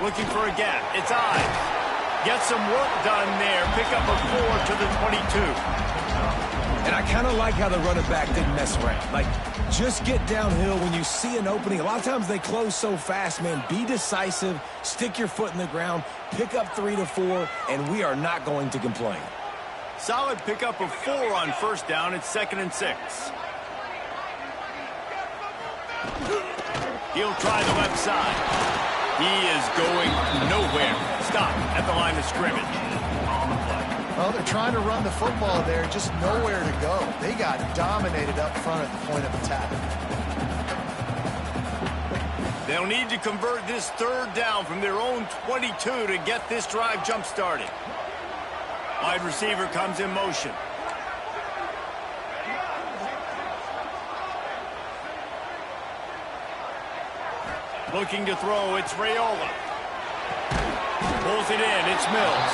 looking for a gap. It's Ives. Get some work done there. Pick up a 4 to the 22. And I kind of like how the running back didn't mess around. Like, just get downhill when you see an opening. A lot of times they close so fast, man. Be decisive. Stick your foot in the ground. Pick up 3 to 4, and we are not going to complain. Solid pickup of 4 on first down. It's 2nd and 6. He'll try the left side. He is going nowhere. Stop at the line of scrimmage. Well, they're trying to run the football there, just nowhere to go. They got dominated up front at the point of attack. They'll need to convert this 3rd down from their own 22 to get this drive jump-started. Wide receiver comes in motion. Looking to throw, it's Raiola. Pulls it in, it's Mills.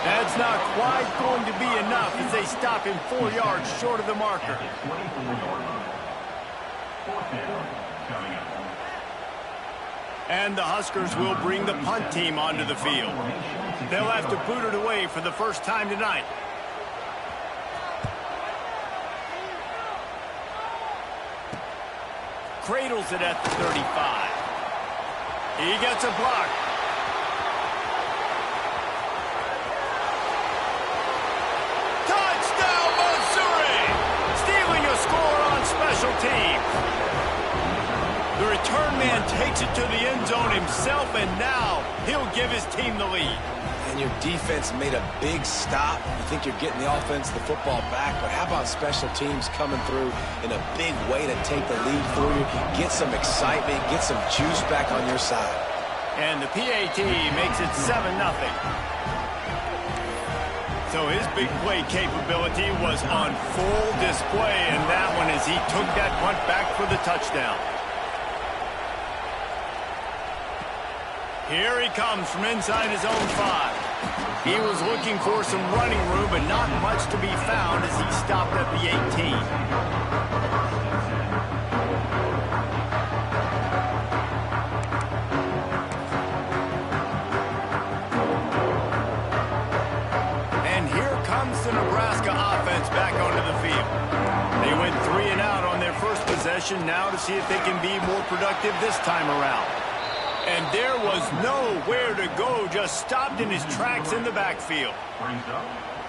That's not quite going to be enough as they stop him 4 yards short of the marker. And the Huskers will bring the punt team onto the field. They'll have to boot it away for the first time tonight. Cradles it at the 35. He gets a block. Touchdown, Missouri! Stealing a score on special teams. The return man takes it to the end zone himself, and now he'll give his team the lead. And your defense made a big stop. You think you're getting the offense, the football back, but how about special teams coming through in a big way to take the lead for you, get some excitement, get some juice back on your side. And the PAT makes it 7-0. So his big play capability was on full display, and that one as he took that punt back for the touchdown. Here he comes from inside his own 5. He was looking for some running room, but not much to be found as he stopped at the 18. The Nebraska offense back onto the field. They went 3 and out on their first possession, now to see if they can be more productive this time around. And there was nowhere to go, just stopped in his tracks in the backfield.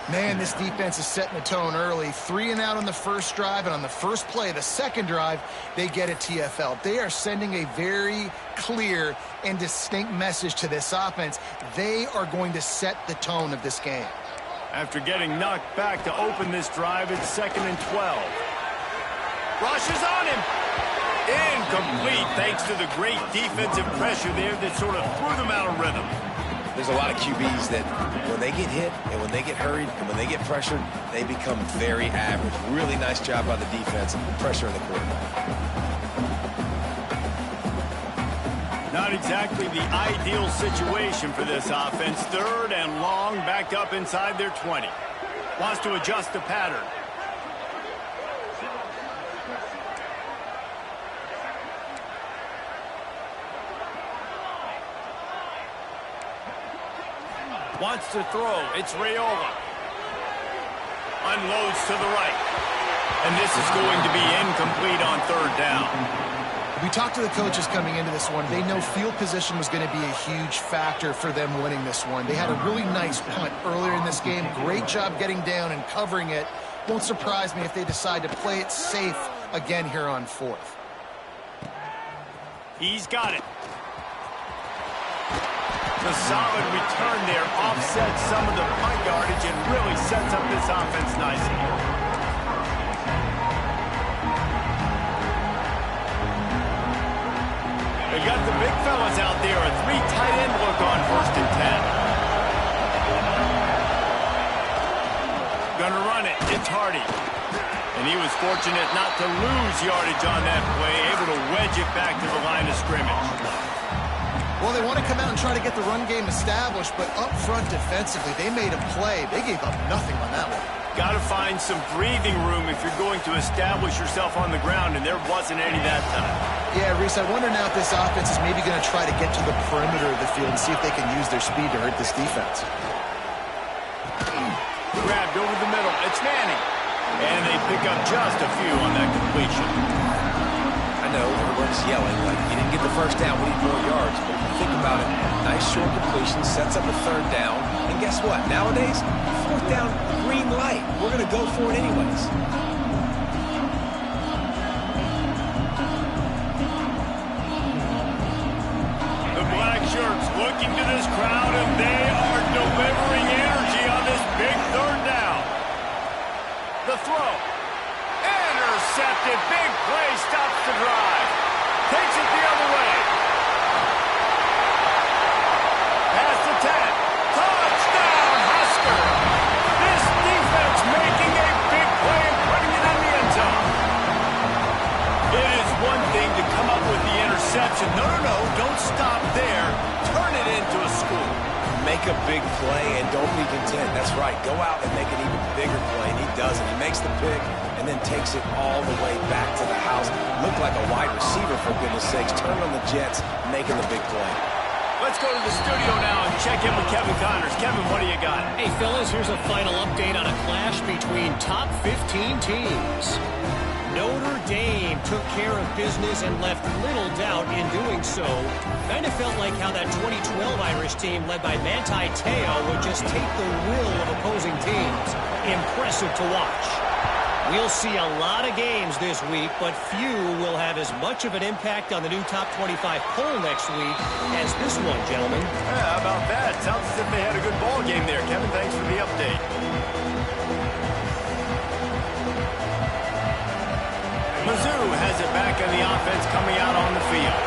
Man, this defense is setting the tone early. 3 and out on the first drive, and on the first play, the second drive, they get a TFL. They are sending a very clear and distinct message to this offense. They are going to set the tone of this game. After getting knocked back to open this drive, it's 2nd and 12. Rushes on him. Incomplete thanks to the great defensive pressure there that sort of threw them out of rhythm. There's a lot of QBs that when they get hit and when they get hurried and when they get pressured, they become very average. Really nice job by the defense pressuring the quarterback. Not exactly the ideal situation for this offense. 3rd and long, backed up inside their 20. Wants to adjust the pattern. Wants to throw. It's Raiola. Unloads to the right. And this is going to be incomplete on 3rd down. We talked to the coaches coming into this one. They know field position was going to be a huge factor for them winning this one. They had a really nice punt earlier in this game. Great job getting down and covering it. Won't surprise me if they decide to play it safe again here on 4th. He's got it. The solid return there offsets some of the punt yardage and really sets up this offense nicely. They got the big fellas out there, a 3 tight end look on 1st and 10. Gonna run it, it's Hardy. And he was fortunate not to lose yardage on that play, able to wedge it back to the line of scrimmage. Well, they want to come out and try to get the run game established, but up front defensively, they made a play. They gave up nothing on that one. Got to find some breathing room if you're going to establish yourself on the ground, and there wasn't any that time. Yeah, Reese, I wonder now if this offense is maybe going to try to get to the perimeter of the field and see if they can use their speed to hurt this defense. Grabbed over the middle. It's Manning. And they pick up just a few on that completion. I know, everyone's yelling, like, you didn't get the first down, we need more yards. But if you think about it, nice short completion, sets up a third down. And guess what? Nowadays, fourth down, green light. We're going to go for it anyways. The black shirts looking to this crowd, and they are delivering energy on this big third down. The throw. Intercepted. Big play. Stops the drive. Takes it the other way. Pass to 10. Touchdown, Husker. This defense making a big play and putting it in the end zone. It is one thing to come up with the interception. No. Don't stop there. Turn it into a score. Make a big play and don't be content. That's right. Go out and make an even bigger play. And he doesn't. He makes the pick and then takes it all the way back to the house. Looked like a wide receiver, for goodness sakes. Turn on the Jets, making the big play. Let's go to the studio now and check in with Kevin Connors. Kevin, what do you got? Hey, fellas, here's a final update on a clash between top 15 teams. Notre Dame took care of business and left little doubt in doing so. Kind of felt like how that 2012 Irish team led by Ncaa would just take the will of opposing teams. Impressive to watch. We'll see a lot of games this week, but few will have as much of an impact on the new top 25 poll next week as this one, gentlemen. Yeah, how about that? Sounds as if they had a good ball game there. Kevin, thanks for the update. Mizzou has it back in the offense coming out on the field.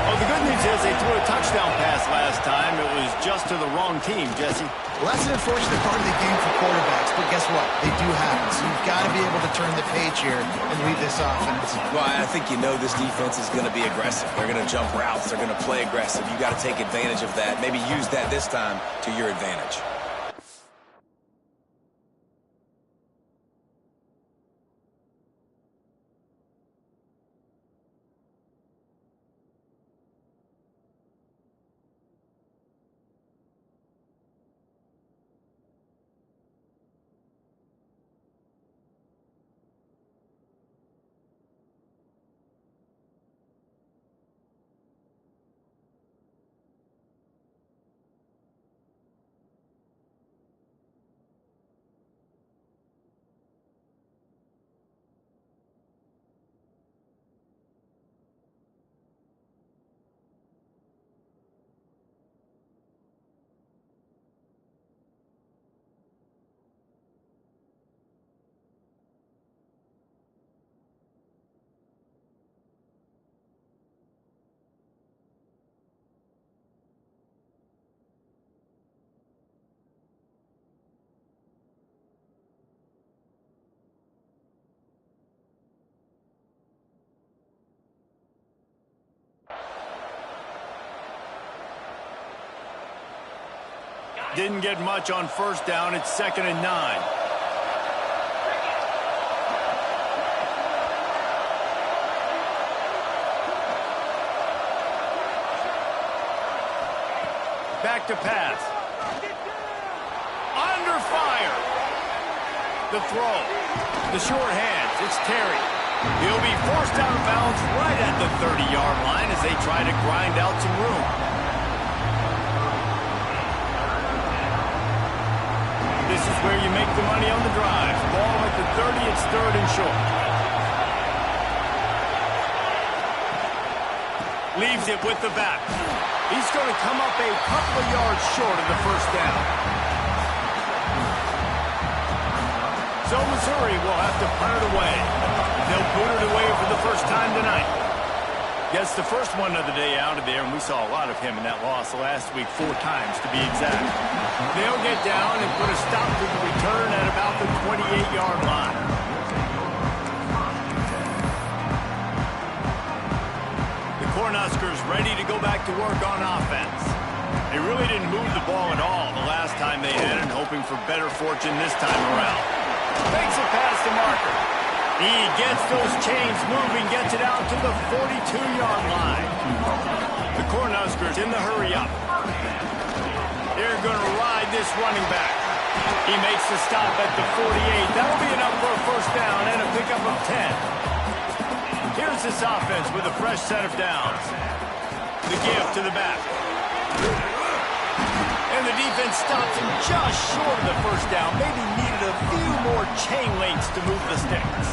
Oh, the good news is they threw a touchdown pass last time. It was just to the wrong team, Jesse. Well, that's an unfortunate part of the game for quarterbacks, but guess what? They do happen. So you've got to be able to turn the page here and lead this offense. Well, I think you know this defense is going to be aggressive. They're going to jump routes. They're going to play aggressive. You got to take advantage of that. Maybe use that this time to your advantage. Didn't get much on first down. It's 2nd and 9. Back to pass. Under fire. The throw. The short hands. It's Terry. He'll be forced out of bounds right at the 30-yard line as they try to grind out some room. This is where you make the money on the drive. Ball at the 30, it's 3rd and short. Leaves it with the back. He's going to come up a couple of yards short of the first down. So Missouri will have to punt it away. They'll boot it away for the first time tonight. Gets the first one of the day out of there, and we saw a lot of him in that loss last week, 4 times to be exact. They'll get down and put a stop to the return at about the 28-yard line. The Cornhuskers ready to go back to work on offense. They really didn't move the ball at all the last time they had it, hoping for better fortune this time around. Makes it past the marker. He gets those chains moving, gets it out to the 42-yard line. The Cornhuskers in the hurry up. They're going to ride this running back. He makes the stop at the 48. That'll be enough for a first down and a pickup of 10. Here's this offense with a fresh set of downs. The give to the back. And the defense stops him just short of the first down. Maybe needed a few more chain links to move the sticks.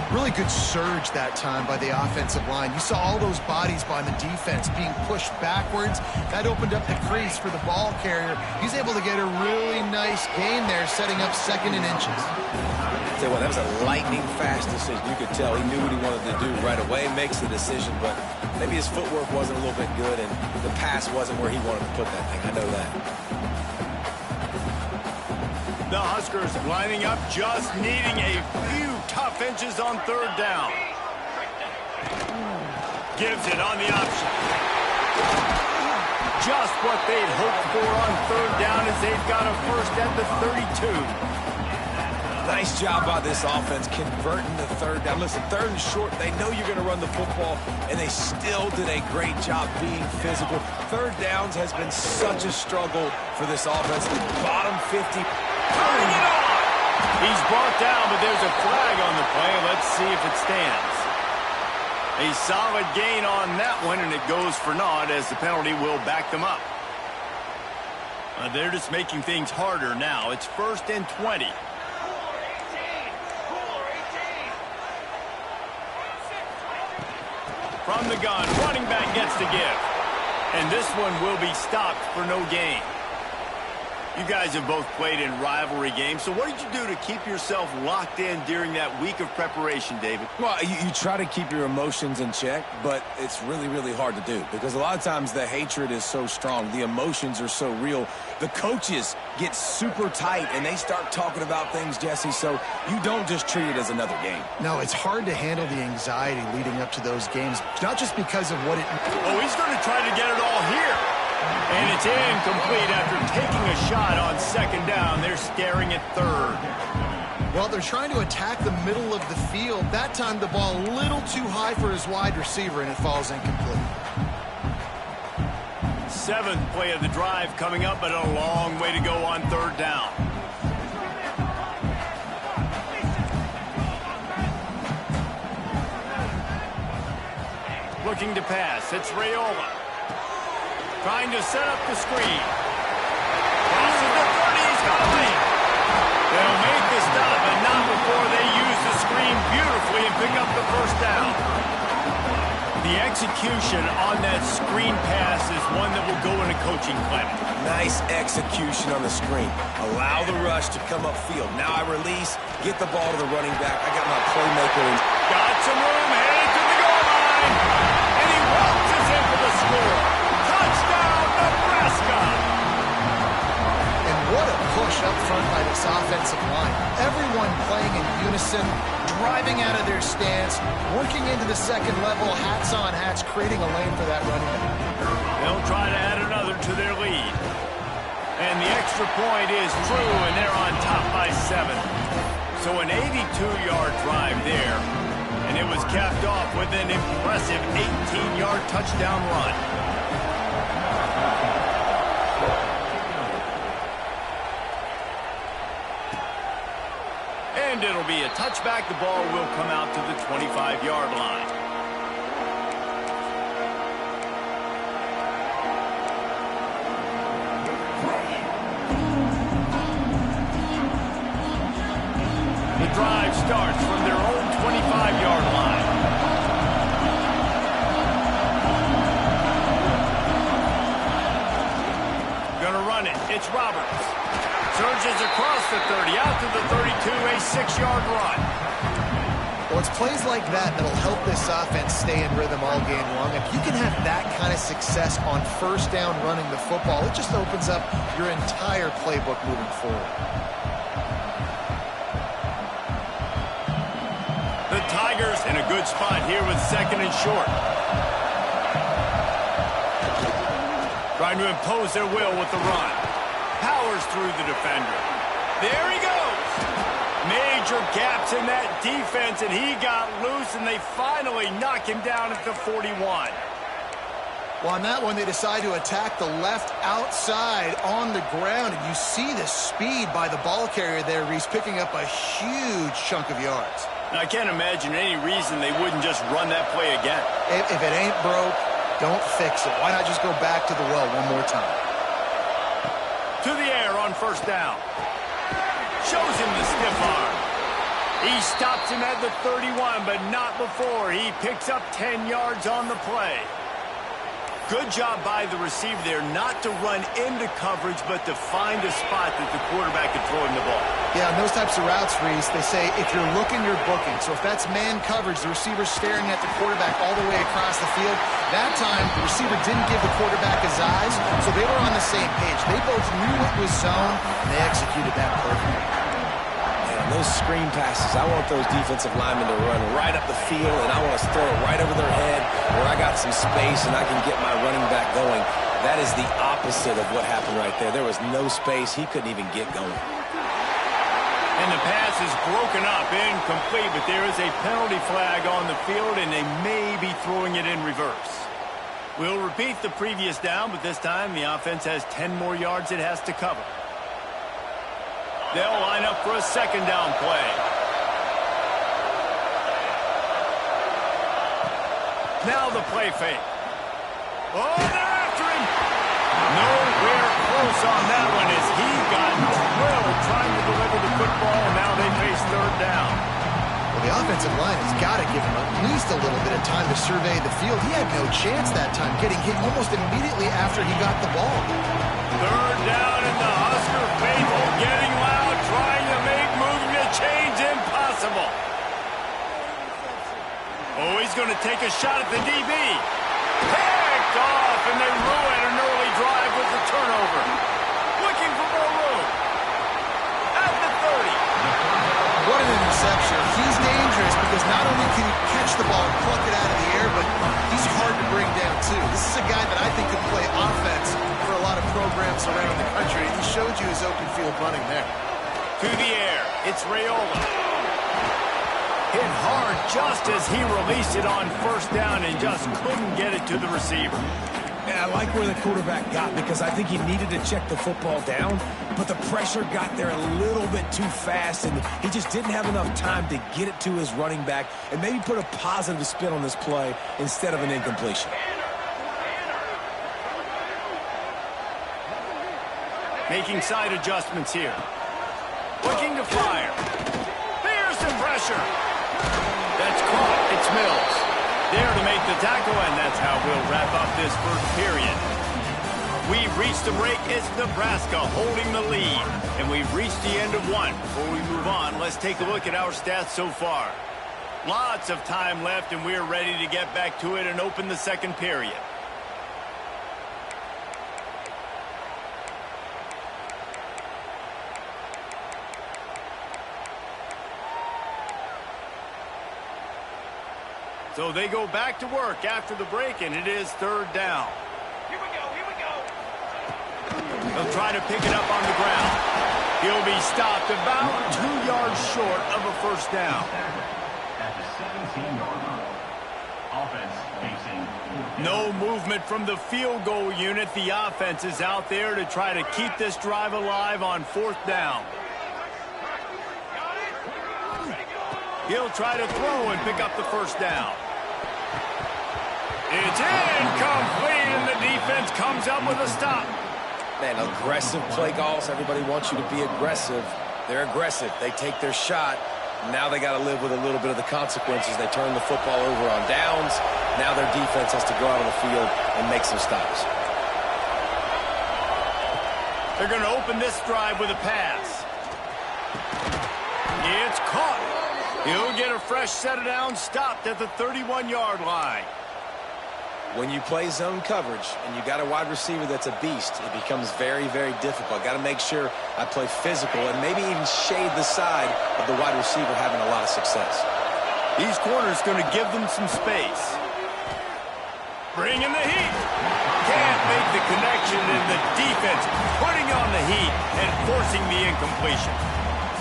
Really good surge that time by the offensive line. You saw all those bodies by the defense being pushed backwards. That opened up the crease for the ball carrier. He's able to get a really nice gain there, setting up 2nd and inches. Tell you what, that was a lightning fast decision. You could tell he knew what he wanted to do right away, makes the decision, but maybe his footwork wasn't a little bit good and the pass wasn't where he wanted to put that thing. I know that. The Huskers lining up, just needing a few tough inches on 3rd down. Gives it on the option. Just what they'd hoped for on 3rd down as they've got a first at the 32. Nice job by this offense converting the 3rd down. Listen, 3rd and short, they know you're going to run the football, and they still did a great job being physical. 3rd downs has been such a struggle for this offense. Bottom 50. Turning it on! He's brought down, but there's a flag on the play. Let's see if it stands. A solid gain on that one, and it goes for naught as the penalty will back them up. They're just making things harder now. It's 1st and 20. From the gun, running back gets the give. And this one will be stopped for no gain. You guys have both played in rivalry games, so what did you do to keep yourself locked in during that week of preparation, David? Well, you try to keep your emotions in check, but it's really, really hard to do because a lot of times the hatred is so strong. The emotions are so real. The coaches get super tight, and they start talking about things, Jesse, so you don't just treat it as another game. No, it's hard to handle the anxiety leading up to those games, not just because of what it... Oh, he's going to try to get it all here. And it's incomplete after taking a shot on 2nd down. They're staring at 3rd. Well, they're trying to attack the middle of the field. That time the ball a little too high for his wide receiver, and it falls incomplete. 7th play of the drive coming up, but a long way to go on 3rd down. Looking to pass. It's Raiola. Trying to set up the screen. Crosses the 30. He's got a lead. They'll make the stop, but not before they use the screen beautifully and pick up the first down. The execution on that screen pass is one that will go in a coaching clinic. Nice execution on the screen. Allow the rush to come upfield. Now I release, get the ball to the running back. I got my playmaker in. Got some room, headed to the goal line. And he waltzes in for the score. Touchdown, Nebraska! And what a push up front by this offensive line. Everyone playing in unison, driving out of their stance, working into the 2nd level, hats on hats, creating a lane for that running back. They'll try to add another to their lead. And the extra point is true, and they're on top by 7. So an 82-yard drive there, and it was capped off with an impressive 18-yard touchdown run. And it'll be a touchback. The ball will come out to the 25-yard line. The drive starts from their own 25-yard line. Gonna run it. It's Roberts. Surges across the 30, out to the 32, a 6-yard run. Well, it's plays like that that'll help this offense stay in rhythm all game long. If you can have that kind of success on 1st down running the football, it just opens up your entire playbook moving forward. The Tigers in a good spot here with 2nd and short. Trying to impose their will with the run. Powers through the defender. There he goes. Major gaps in that defense, and he got loose, and they finally knock him down at the 41. Well, on that one, they decide to attack the left outside on the ground, and you see the speed by the ball carrier there, Reese, picking up a huge chunk of yards. Now, I can't imagine any reason they wouldn't just run that play again. If it ain't broke, don't fix it. Why not just go back to the well one more time? To the air on first down. Shows him the stiff arm. He stops him at the 31, but not before. He picks up 10 yards on the play. Good job by the receiver there not to run into coverage, but to find a spot that the quarterback can throw him the ball. Yeah, in those types of routes, Reese, they say if you're looking, you're booking. So if that's man coverage, the receiver's staring at the quarterback all the way across the field. That time, the receiver didn't give the quarterback his eyes, so they were on the same page. They both knew it was zone, and they executed that perfectly. Those screen passes, I want those defensive linemen to run right up the field, and I want to throw it right over their head where I got some space and I can get my running back going. That is the opposite of what happened right there. There was no space. He couldn't even get going. And the pass is broken up, incomplete, but there is a penalty flag on the field, and they may be throwing it in reverse. We'll repeat the previous down, but this time the offense has 10 more yards it has to cover. They'll line up for a second down play. Now the play fake. Oh, they're after him. Nowhere close on that one as he got drilled trying to deliver the football, and now they face third down. Well, the offensive line has got to give him at least a little bit of time to survey the field. He had no chance that time, getting hit almost immediately after he got the ball. Third down, and the Husker faithful getting loud, trying to make moving the chains impossible. Oh, he's going to take a shot at the DB. Picked off, and they ruin an early drive with the turnover. Looking for more room. At the 30. What an interception. He's dangerous because not only can he catch the ball and pluck it out of the air, but he's hard to bring down, too. This is a guy that I think could play offense for a lot of programs around the country. He showed you his open field running there. To the air, it's Raiola. Hit hard just as he released it on first down and just couldn't get it to the receiver. Yeah, I like where the quarterback got because I think he needed to check the football down, but the pressure got there a little bit too fast, and he just didn't have enough time to get it to his running back and maybe put a positive spin on this play instead of an incompletion. Making side adjustments here. Looking to fire. There's the pressure. That's caught. It's Mills. There to make the tackle, and that's how we'll wrap up this first period. We've reached the break. It's Nebraska holding the lead. And we've reached the end of one. Before we move on, let's take a look at our stats so far. Lots of time left, and we're ready to get back to it and open the second period. So they go back to work after the break, and it is third down. Here we go. They'll try to pick it up on the ground. He'll be stopped about 2 yards short of a first down. At the 17-yard line. Offense facing. No movement from the field goal unit. The offense is out there to try to keep this drive alive on fourth down. He'll try to throw and pick up the first down. It's incomplete, and the defense comes up with a stop. Man, aggressive play calls. Everybody wants you to be aggressive. They're aggressive. They take their shot. Now they got to live with a little bit of the consequences. They turn the football over on downs. Now their defense has to go out on the field and make some stops. They're going to open this drive with a pass. It's caught. He'll get a fresh set of downs, stopped at the 31-yard line. When you play zone coverage and you got a wide receiver that's a beast, it becomes very, very difficult. Got to make sure I play physical and maybe even shade the side of the wide receiver having a lot of success. These corners going to give them some space. Bringing the heat. Can't make the connection, and the defense putting on the heat and forcing the incompletion.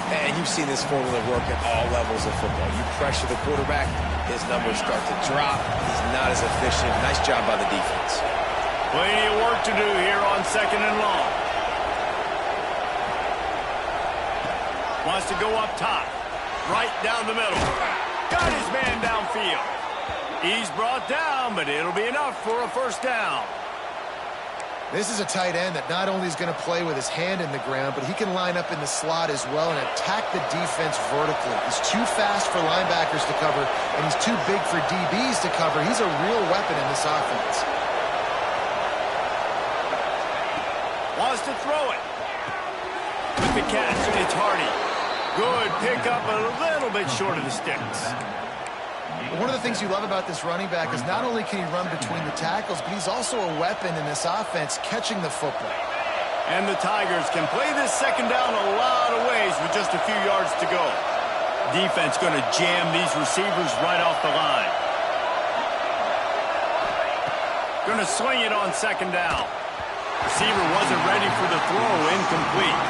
And you've seen this formula work at all levels of football. You pressure the quarterback, his numbers start to drop. He's not as efficient. Nice job by the defense. Plenty of work to do here on 2nd and long. Wants to go up top. Right down the middle. Got his man downfield. He's brought down, but it'll be enough for a first down. This is a tight end that not only is going to play with his hand in the ground, but he can line up in the slot as well and attack the defense vertically. He's too fast for linebackers to cover, and he's too big for DBs to cover. He's a real weapon in this offense. Wants to throw it. With the catch, it's Hardy. Good pickup, a little bit short of the sticks. One of the things you love about this running back is not only can he run between the tackles, but he's also a weapon in this offense catching the football. And the Tigers can play this second down a lot of ways with just a few yards to go. Defense going to jam these receivers right off the line. Going to swing it on 2nd down. Receiver wasn't ready for the throw, incomplete.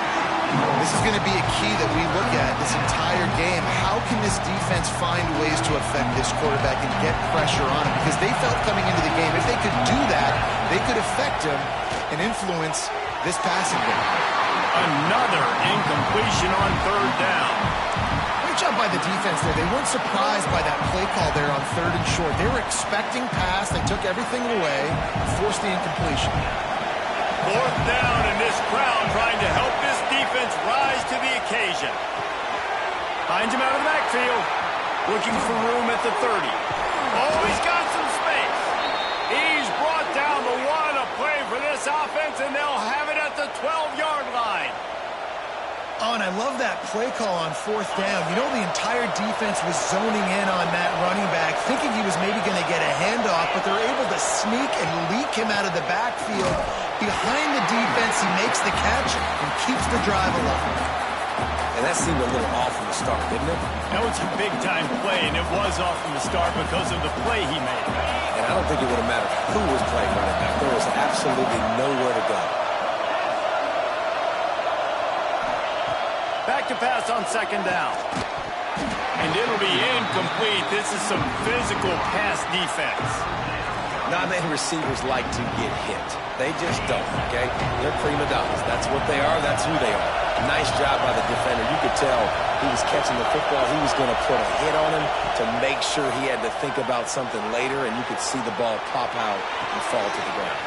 This is going to be a key that we look at this entire game. How can this defense find ways to affect this quarterback and get pressure on him? Because they felt coming into the game, if they could do that, they could affect him and influence this passing game. Another incompletion on 3rd down. Great job by the defense there. They weren't surprised by that play call there on 3rd and short. They were expecting pass. They took everything away and forced the incompletion. 4th down, and this crowd trying to help this defense rise to the occasion. Finds him out of the backfield. Looking for room at the 30. Oh, he's got some space. He's brought down the one, a play for this offense, and they'll have it at the 12-yard line. Oh, and I love that play call on 4th down. You know, the entire defense was zoning in on that running back, thinking he was maybe going to get a handoff, but they're able to sneak and leak him out of the backfield. Behind the defense, he makes the catch and keeps the drive alive. And that seemed a little off from the start, didn't it? That was a big-time play, and it was off from the start because of the play he made. And I don't think it would have mattered who was playing running back. There was absolutely nowhere to go. Back to pass on 2nd down. And it'll be incomplete. This is some physical pass defense. Not many receivers like to get hit. They just don't, okay? They're prima donnas. That's what they are. That's who they are. Nice job by the defender. You could tell he was catching the football. He was going to put a hit on him to make sure he had to think about something later, and you could see the ball pop out and fall to the ground.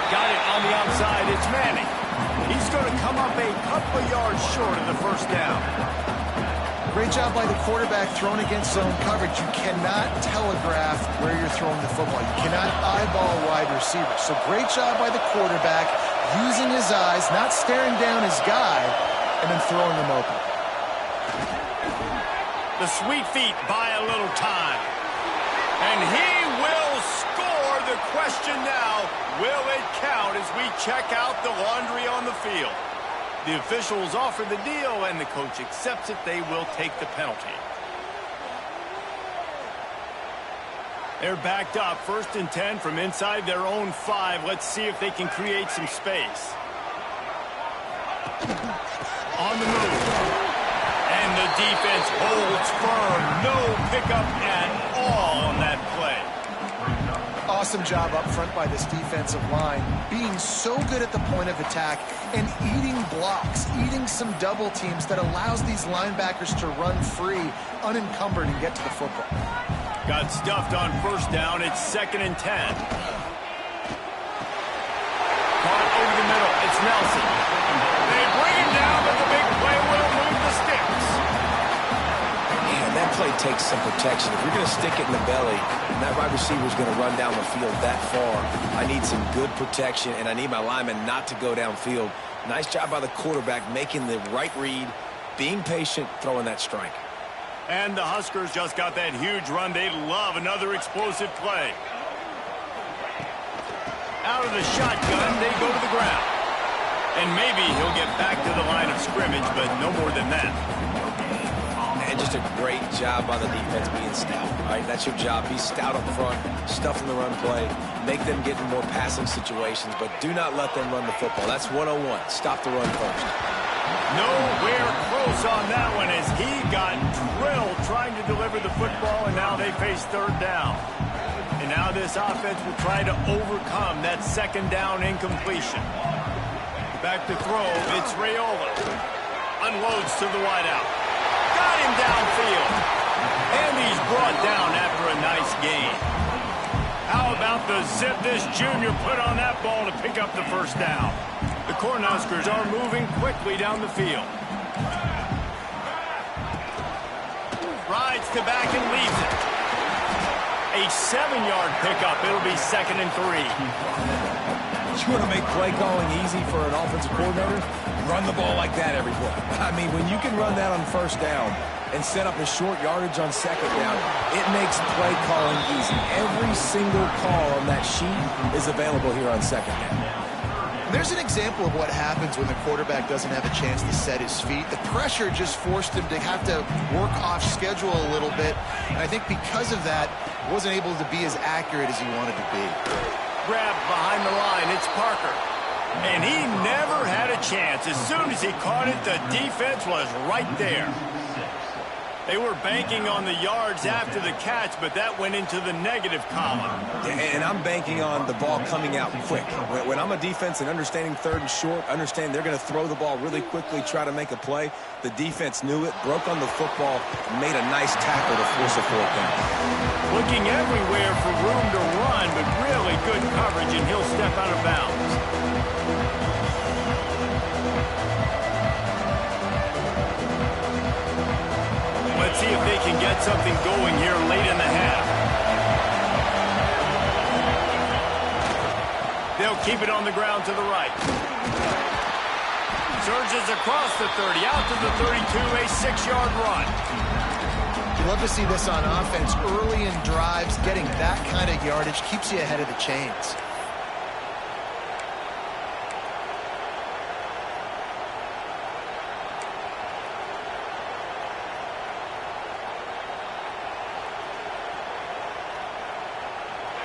Got it on the outside. It's Manning. He's going to come up a couple of yards short of the first down. Great job by the quarterback thrown against zone coverage. You cannot telegraph where you're throwing the football. You cannot eyeball wide receivers. So great job by the quarterback using his eyes, not staring down his guy, and then throwing him open. The sweet feet buy a little time. And he will score. The question now, will it count as we check out the laundry on the field? The officials offer the deal, and the coach accepts it. They will take the penalty. They're backed up. 1st and 10 from inside their own 5. Let's see if they can create some space. On the move. And the defense holds firm. No pickup at all on that play. Awesome job up front by this defensive line, being so good at the point of attack and eating blocks, eating some double teams that allows these linebackers to run free, unencumbered, and get to the football. Got stuffed on 1st down. It's 2nd and 10. Caught over the middle. It's Nelson. They bring him down, but the big play will move the sticks. Man, that play takes some protection. If you're going to stick it in the belly, and that wide receiver is going to run down the field that far, I need some good protection, and I need my lineman not to go downfield. Nice job by the quarterback making the right read, being patient, throwing that strike. And the Huskers just got that huge run. They love another explosive play. Out of the shotgun, they go to the ground. And maybe he'll get back to the line of scrimmage, but no more than that. And just a great job by the defense being stout. All right, that's your job. Be stout up front, stuff in the run play, make them get in more passing situations, but do not let them run the football. That's 101. Stop the run first. Nowhere close on that one as he got drilled trying to deliver the football, and now they face third down. And now this offense will try to overcome that second down incompletion. Back to throw, it's Raiola. Unloads to the wideout. Got him downfield. And he's brought down after a nice gain. How about the zip this junior put on that ball to pick up the first down? The Cornhuskers are moving quickly down the field. Rides to back and leaves it. A 7-yard pickup. It'll be 2nd and 3. You want to make play calling easy for an offensive coordinator? Run the ball like that every play. I mean, when you can run that on first down and set up a short yardage on second down, it makes play calling easy. Every single call on that sheet is available here on second down. There's an example of what happens when the quarterback doesn't have a chance to set his feet. The pressure just forced him to have to work off schedule a little bit. And I think because of that, wasn't able to be as accurate as he wanted to be. Grab behind the line, it's Parker. And he never had a chance. As soon as he caught it, the defense was right there. They were banking on the yards after the catch, but that went into the negative column. And I'm banking on the ball coming out quick. When I'm a defense and understanding third and short, understand they're going to throw the ball really quickly, try to make a play. The defense knew it, broke on the football, made a nice tackle to force a fourth down. Looking everywhere for room to run, but really good coverage, and he'll step out of bounds. Let's see if they can get something going here late in the half. They'll keep it on the ground to the right. Surges across the 30, out to the 32, a 6-yard run. You love to see this on offense. Early in drives, getting that kind of yardage keeps you ahead of the chains.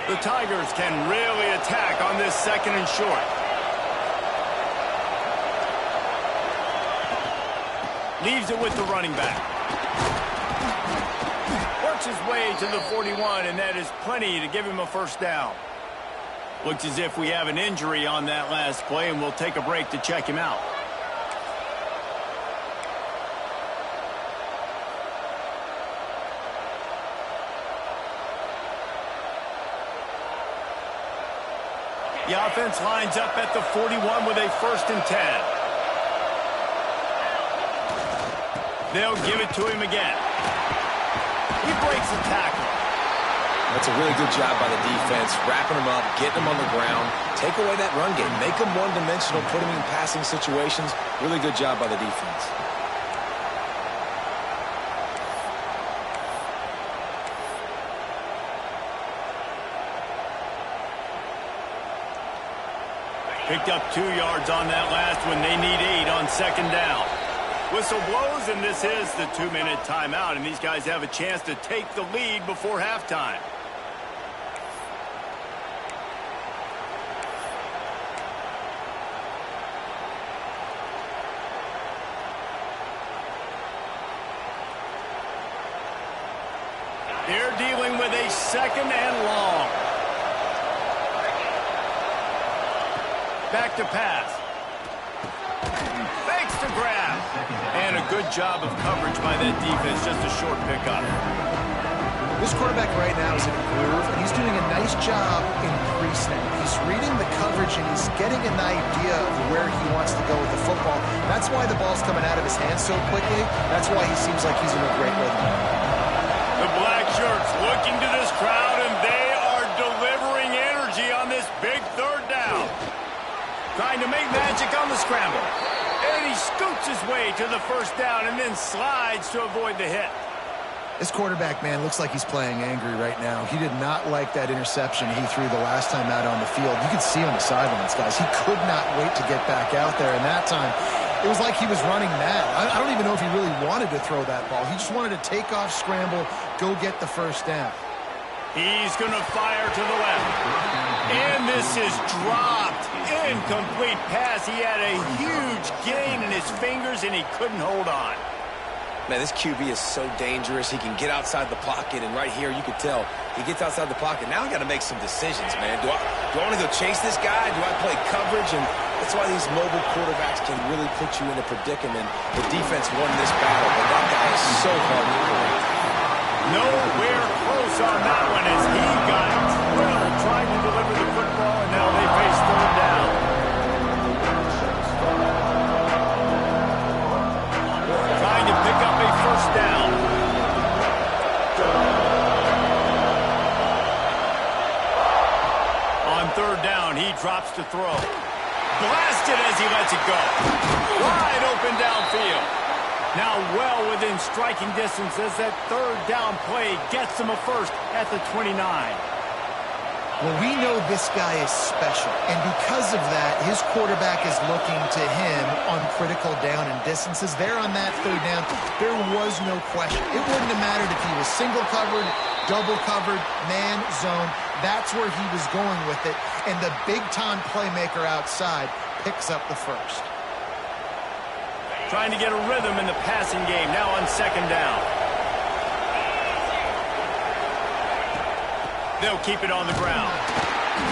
The Tigers can really attack on this 2nd and short. Leaves it with the running back. Works his way to the 41, and that is plenty to give him a first down. Looks as if we have an injury on that last play, and we'll take a break to check him out. The offense lines up at the 41 with a 1st and 10. They'll give it to him again. He breaks the tackle. That's a really good job by the defense, wrapping him up, getting him on the ground, take away that run game, make him one-dimensional, put him in passing situations. Really good job by the defense. Picked up 2 yards on that last one. They need 8 on 2nd down. Whistle blows, and this is the 2-minute timeout, and these guys have a chance to take the lead before halftime. They're dealing with a 2nd and long. Back to pass. Fakes to grab. And a good job of coverage by that defense. Just a short pickup. This quarterback right now is in a groove, and he's doing a nice job in pre-snap. He's reading the coverage, and he's getting an idea of where he wants to go with the football. That's why the ball's coming out of his hands so quickly. That's why he seems like he's in a great rhythm. The black shirts looking to this crowd, and they are delivering energy on this big 3rd down. Trying to make magic on the scramble. And he scoots his way to the first down and then slides to avoid the hit. This quarterback, man, looks like he's playing angry right now. He did not like that interception he threw the last time out on the field. You could see on the sidelines, guys. He could not wait to get back out there. And that time, it was like he was running mad. I don't even know if he really wanted to throw that ball. He just wanted to take off, scramble, go get the first down. He's going to fire to the left. And this is dropped. Incomplete pass. He had a huge gain in his fingers, and he couldn't hold on. Man, this QB is so dangerous. He can get outside the pocket, and right here you can tell he gets outside the pocket. Now I got to make some decisions, man. Do I want to go chase this guy? Do I play coverage? And that's why these mobile quarterbacks can really put you in a predicament. The defense won this battle, but that guy is so hard to break. Nowhere close on that one as he got drilled trying to deliver the football, and now they face third down. Trying to pick up a first down. On third down, he drops to throw. Blasted as he lets it go. Wide open downfield. Now well within striking distance as that third down play gets him a first at the 29. Well, we know this guy is special, and because of that, his quarterback is looking to him on critical down and distances. There on that third down, there was no question. It wouldn't have mattered if he was single covered, double covered, man, zone. That's where he was going with it, and the big-time playmaker outside picks up the first. Trying to get a rhythm in the passing game now on second down. They'll keep it on the ground.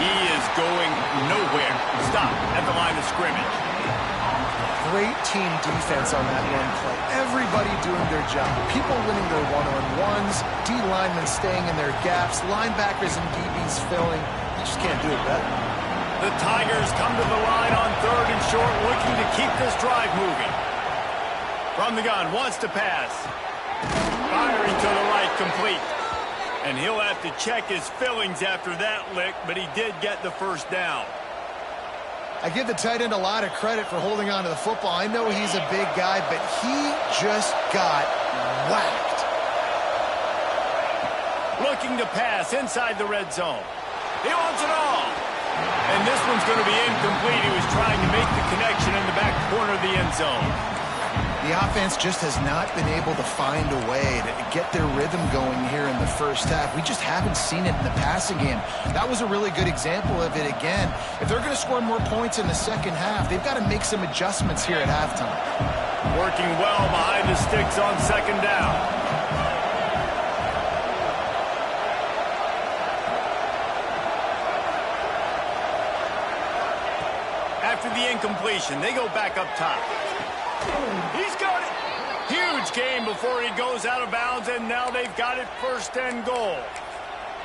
He is going nowhere. Stop at the line of scrimmage. Great team defense on that run play. Everybody doing their job. People winning their one-on-ones, D linemen staying in their gaps, linebackers and DBs filling. You just can't do it better. The Tigers come to the line on third and short, looking to keep this drive moving. From the gun, wants to pass. Firing to the right, complete. And he'll have to check his fillings after that lick, but he did get the first down. I give the tight end a lot of credit for holding on to the football. I know he's a big guy, but he just got whacked. Looking to pass inside the red zone. He wants it all. And this one's going to be incomplete. He was trying to make the connection in the back corner of the end zone. The offense just has not been able to find a way to get their rhythm going here in the first half. We just haven't seen it in the passing game. That was a really good example of it again. If they're going to score more points in the second half, they've got to make some adjustments here at halftime. Working well behind the sticks on second down. After the incompletion, they go back up top. He's got it. Huge gain before he goes out of bounds, and now they've got it first and goal.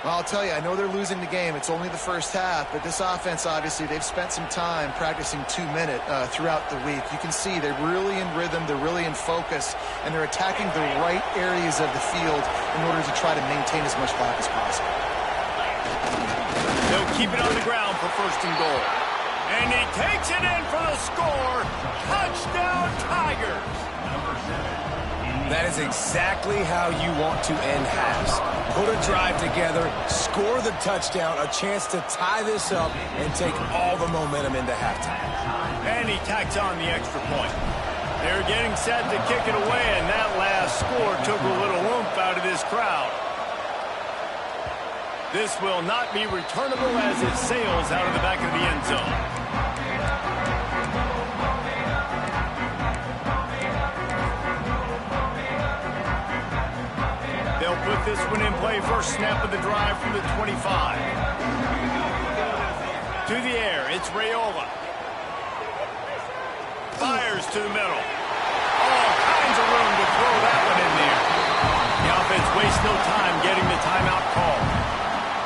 Well, I'll tell you, I know they're losing the game. It's only the first half, but this offense, obviously, they've spent some time practicing 2-minute throughout the week. You can see they're really in rhythm, they're really in focus, and they're attacking the right areas of the field in order to try to maintain as much clock as possible. They'll keep it on the ground for first and goal. And he takes it in for the score. Touchdown, Tigers. That is exactly how you want to end halves. Put a drive together, score the touchdown, a chance to tie this up, and take all the momentum into halftime. And he tacks on the extra point. They're getting set to kick it away, and that last score took a little oomph out of this crowd. This will not be returnable as it sails out of the back of the end zone. They'll put this one in play first snap of the drive from the 25. To the air, it's Raiola. Fires to the middle. All kinds of room to throw that one in there. The offense wastes no time getting the timeout call.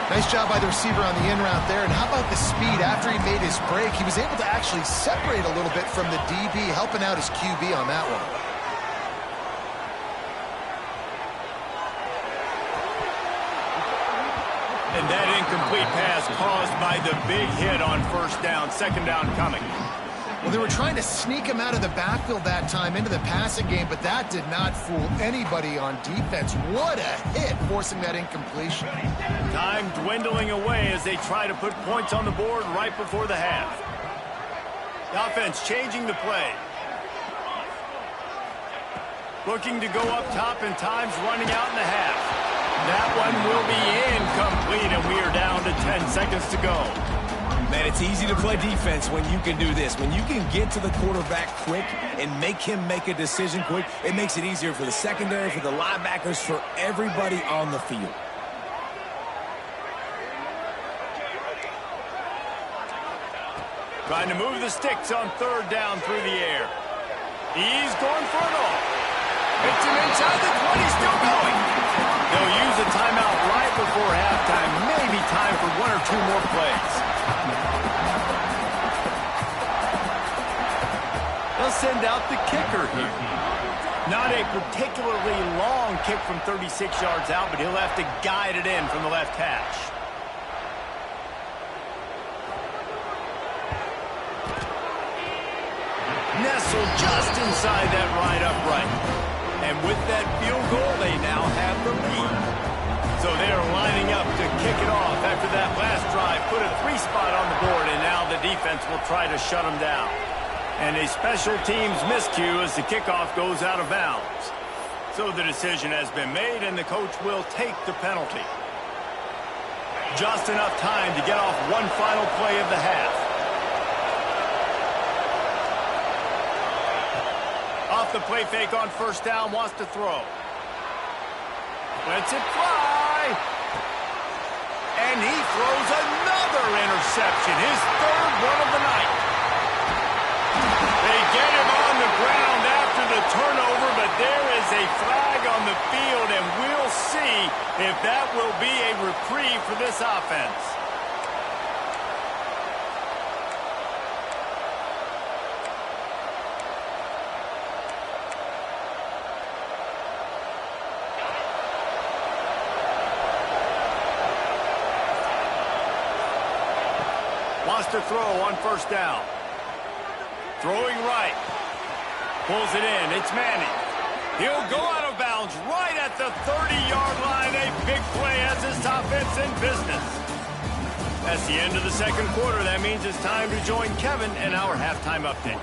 Nice job by the receiver on the in route there. And how about the speed after he made his break? He was able to actually separate a little bit from the DB, helping out his QB on that one. And that incomplete pass caused by the big hit on first down, second down coming. Well, they were trying to sneak him out of the backfield that time into the passing game, but that did not fool anybody on defense. What a hit, forcing that incompletion. Time dwindling away as they try to put points on the board right before the half. The offense changing the play. Looking to go up top, and time's running out in the half. That one will be incomplete, and we are down to 10 seconds to go. Man, it's easy to play defense when you can do this. When you can get to the quarterback quick and make him make a decision quick, it makes it easier for the secondary, for the linebackers, for everybody on the field. Trying to move the sticks on third down through the air. He's going for it all. Hits him inside the 20, still going. They'll use a timeout right before halftime. Maybe time for one or two more plays. They'll send out the kicker here. Not a particularly long kick from 36 yards out, but he'll have to guide it in from the left hash. Nestled just inside that right upright. And with that field goal, they now have the lead. So they're lining up to kick it off after that last drive. Put a 3-spot on the board, and now the defense will try to shut them down. And a special teams miscue as the kickoff goes out of bounds. So the decision has been made, and the coach will take the penalty. Just enough time to get off one final play of the half. Off the play fake on first down, wants to throw. Lets it fly. And he throws another interception, his third one of the night. They get him on the ground after the turnover, but there is a flag on the field, and we'll see if that will be a reprieve for this offense. Wants to throw on first down. Throwing right. Pulls it in. It's Manning. He'll go out of bounds right at the 30-yard line. A big play as this offense in business. That's the end of the second quarter. That means it's time to join Kevin in our halftime update.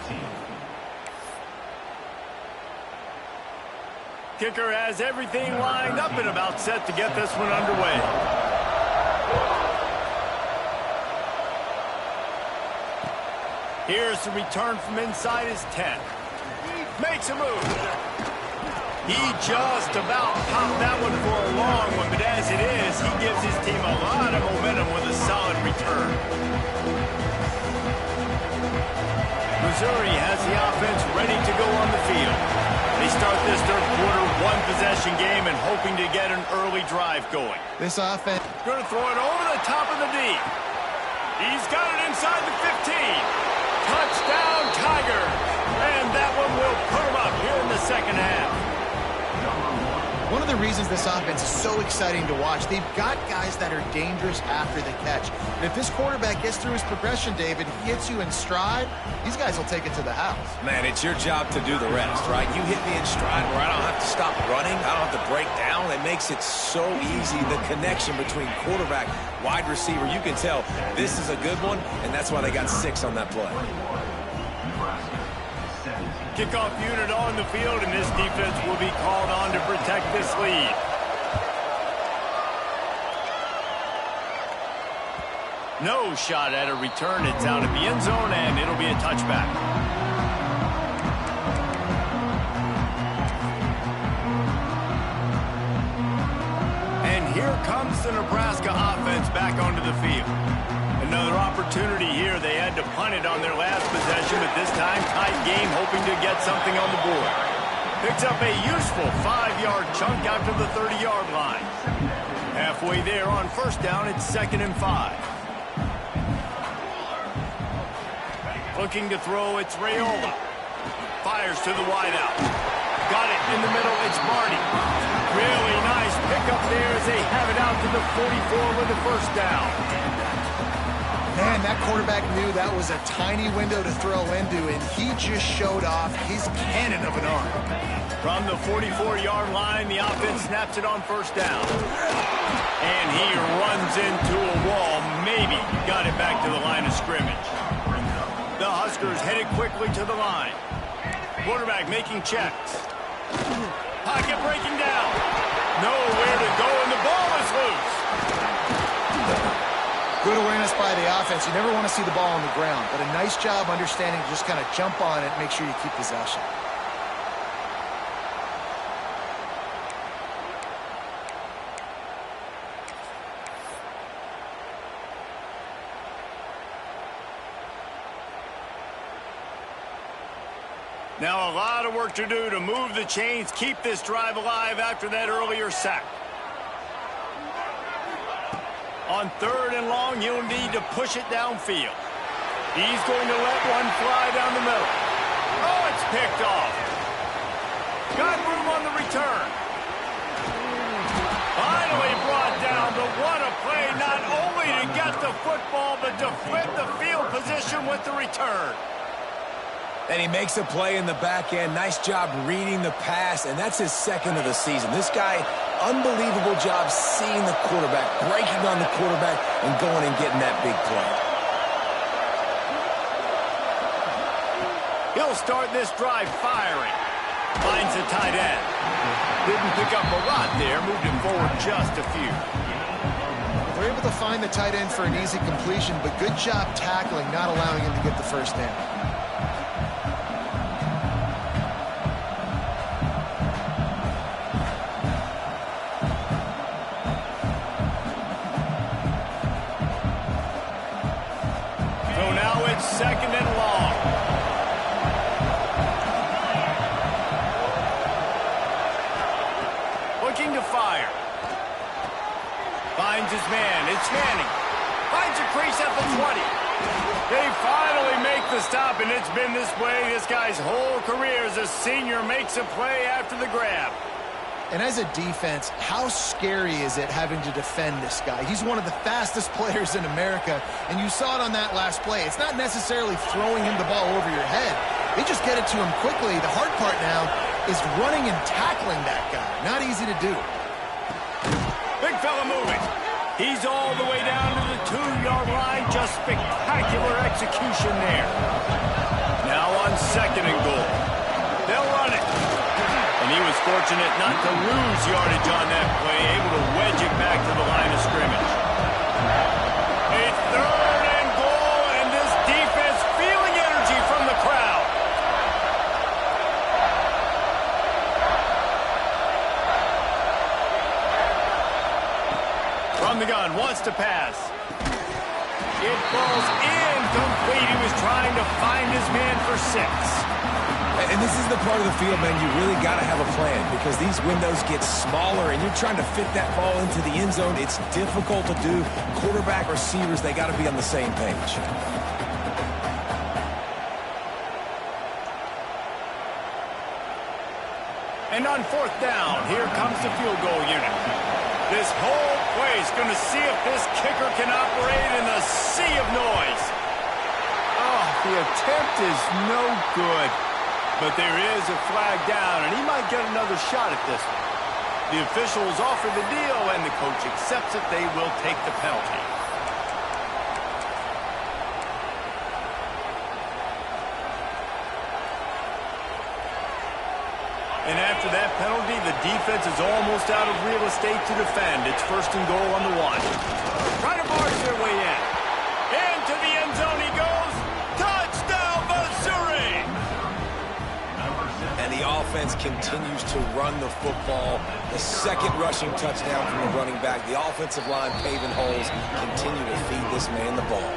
Kicker has everything lined up and about set to get this one underway. Here's the return from inside his 10. Makes a move. He just about popped that one for a long one, but as it is, he gives his team a lot of momentum with a solid return. Missouri has the offense ready to go on the field. They start this third quarter one-possession game and hoping to get an early drive going. This offense Going to throw it over the top of the D. He's got it inside the 15. Touchdown, Tigers! And that one will put them up here in the second half. One of the reasons this offense is so exciting to watch, they've got guys that are dangerous after the catch. And if this quarterback gets through his progression, David, hits you in stride, these guys will take it to the house. Man, it's your job to do the rest, right? You hit me in stride where I don't have to stop running. I don't have to break down. It makes it so easy, the connection between quarterback, wide receiver. You can tell this is a good one, and that's why they got 6 on that play. Kickoff unit on the field, and this defense will be called on to protect this lead. No shot at a return. It's out of the end zone, and it'll be a touchback. And here comes the Nebraska offense back onto the field. Another opportunity here. They had to punt it on their last possession, but this time tight game, hoping to get something on the board. Picks up a useful 5-yard chunk out to the 30-yard line. Halfway there on first down, it's 2nd and 5. Looking to throw, it's Raiola. Fires to the wideout. Got it in the middle, it's Barney. Really nice pickup there as they have it out to the 44 with the first down. Man, that quarterback knew that was a tiny window to throw into, and he just showed off his cannon of an arm. From the 44-yard line, the offense snaps it on first down. And he runs into a wall. Maybe got it back to the line of scrimmage. The Huskers headed quickly to the line. Quarterback making checks. Pocket breaking down. Nowhere to go, and the ball is loose. Good awareness by the offense. You never want to see the ball on the ground, but a nice job understanding to just kind of jump on it and make sure you keep possession. Now a lot of work to do to move the chains, keep this drive alive after that earlier sack. On 3rd and long, you'll need to push it downfield. He's going to let one fly down the middle. Oh, it's picked off. Got room on the return. Finally brought down, but what a play, not only to get the football, but to flip the field position with the return. And he makes a play in the back end. Nice job reading the pass, and that's his 2nd of the season. This guy, unbelievable job seeing the quarterback, breaking on the quarterback, and going and getting that big play. He'll start this drive firing. Finds a tight end. Didn't pick up a lot there, moved him forward just a few. They're able to find the tight end for an easy completion, but good job tackling, not allowing him to get the first down. Second and long. Looking to fire. Finds his man. It's Manning. Finds a crease at the 20. They finally make the stop, and it's been this way this guy's whole career as a senior. Makes a play after the grab. And as a defense, how scary is it having to defend this guy? He's one of the fastest players in America, and you saw it on that last play. It's not necessarily throwing him the ball over your head. They just get it to him quickly. The hard part now is running and tackling that guy. Not easy to do. Big fella moving. He's all the way down to the 2-yard line. Just spectacular execution there. Now on 2nd and goal. They'll run it. And he was fortunate not to lose yardage on that play, able to wedge it back to the line of scrimmage. A 3rd and goal, and this defense feeling energy from the crowd. From the gun, wants to pass. It falls incomplete. He was trying to find his man for 6. And this is the part of the field, man, you really got to have a plan because these windows get smaller and you're trying to fit that ball into the end zone. It's difficult to do. Quarterback, receivers, they got to be on the same page. And on 4th down, here comes the field goal unit. This whole play is going to see if this kicker can operate in a sea of noise. Oh, the attempt is no good. But there is a flag down, and he might get another shot at this one. The officials offer the deal, and the coach accepts it. They will take the penalty. And after that penalty, the defense is almost out of real estate to defend. It's 1st and goal on the 1. Trying to barge their way in. Into the end zone he goes. Touchdown, Missouri! And the offense continues to run the football. The 2nd rushing touchdown from the running back. The offensive line paving holes. Continue to feed this man the ball.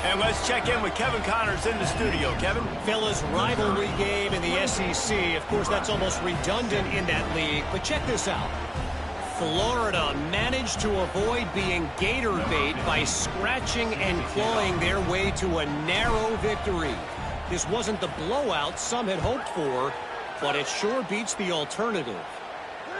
And let's check in with Kevin Connors in the studio. Kevin? Fellas, rivalry game in the SEC. Of course, that's almost redundant in that league. But check this out. Florida managed to avoid being gator bait by scratching and clawing their way to a narrow victory. This wasn't the blowout some had hoped for, but it sure beats the alternative.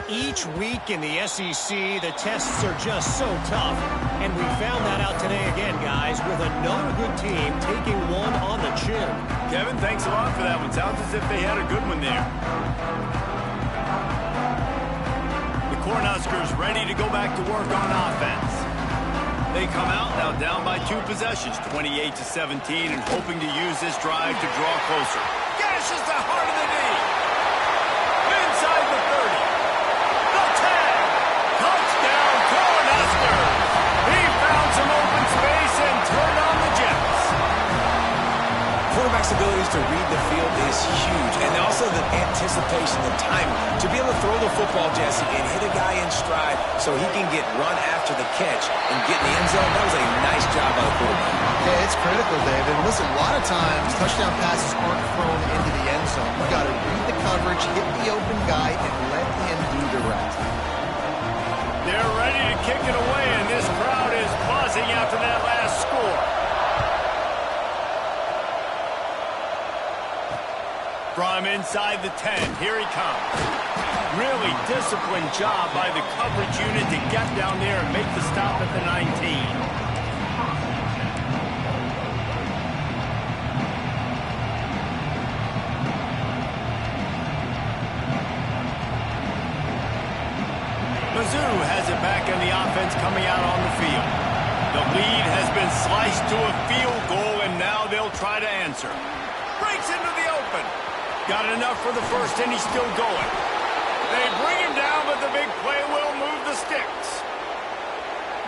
Each week in the SEC, the tests are just so tough, and we found that out today again, guys, with another good team taking one on the chin. Kevin, thanks a lot for that one. Sounds as if they had a good one there. The Cornhuskers ready to go back to work on offense. They come out now down by 2 possessions, 28-17, and hoping to use this drive to draw closer. Gashes the heart of the knee. Inside the 30. The tag. Touchdown, Cornhuskers. He found some open space quarterback's abilities to read the field is huge, and also the anticipation, the timing. To be able to throw the football, Jesse, and hit a guy in stride so he can get run after the catch and get in the end zone, that was a nice job by the quarterback. Yeah, it's critical, David. Listen, a lot of times touchdown passes aren't thrown into the end zone. You got to read the coverage, hit the open guy, and let him do the rest. They're ready to kick it away, and this crowd is buzzing after that last score. From inside the 10, here he comes. Really disciplined job by the coverage unit to get down there and make the stop at the 19. Mizzou has it back in the offense coming out on the field. The lead has been sliced to a field goal, and now they'll try to answer. Breaks into the open. Got enough for the first, and he's still going. They bring him down, but the big play will move the sticks.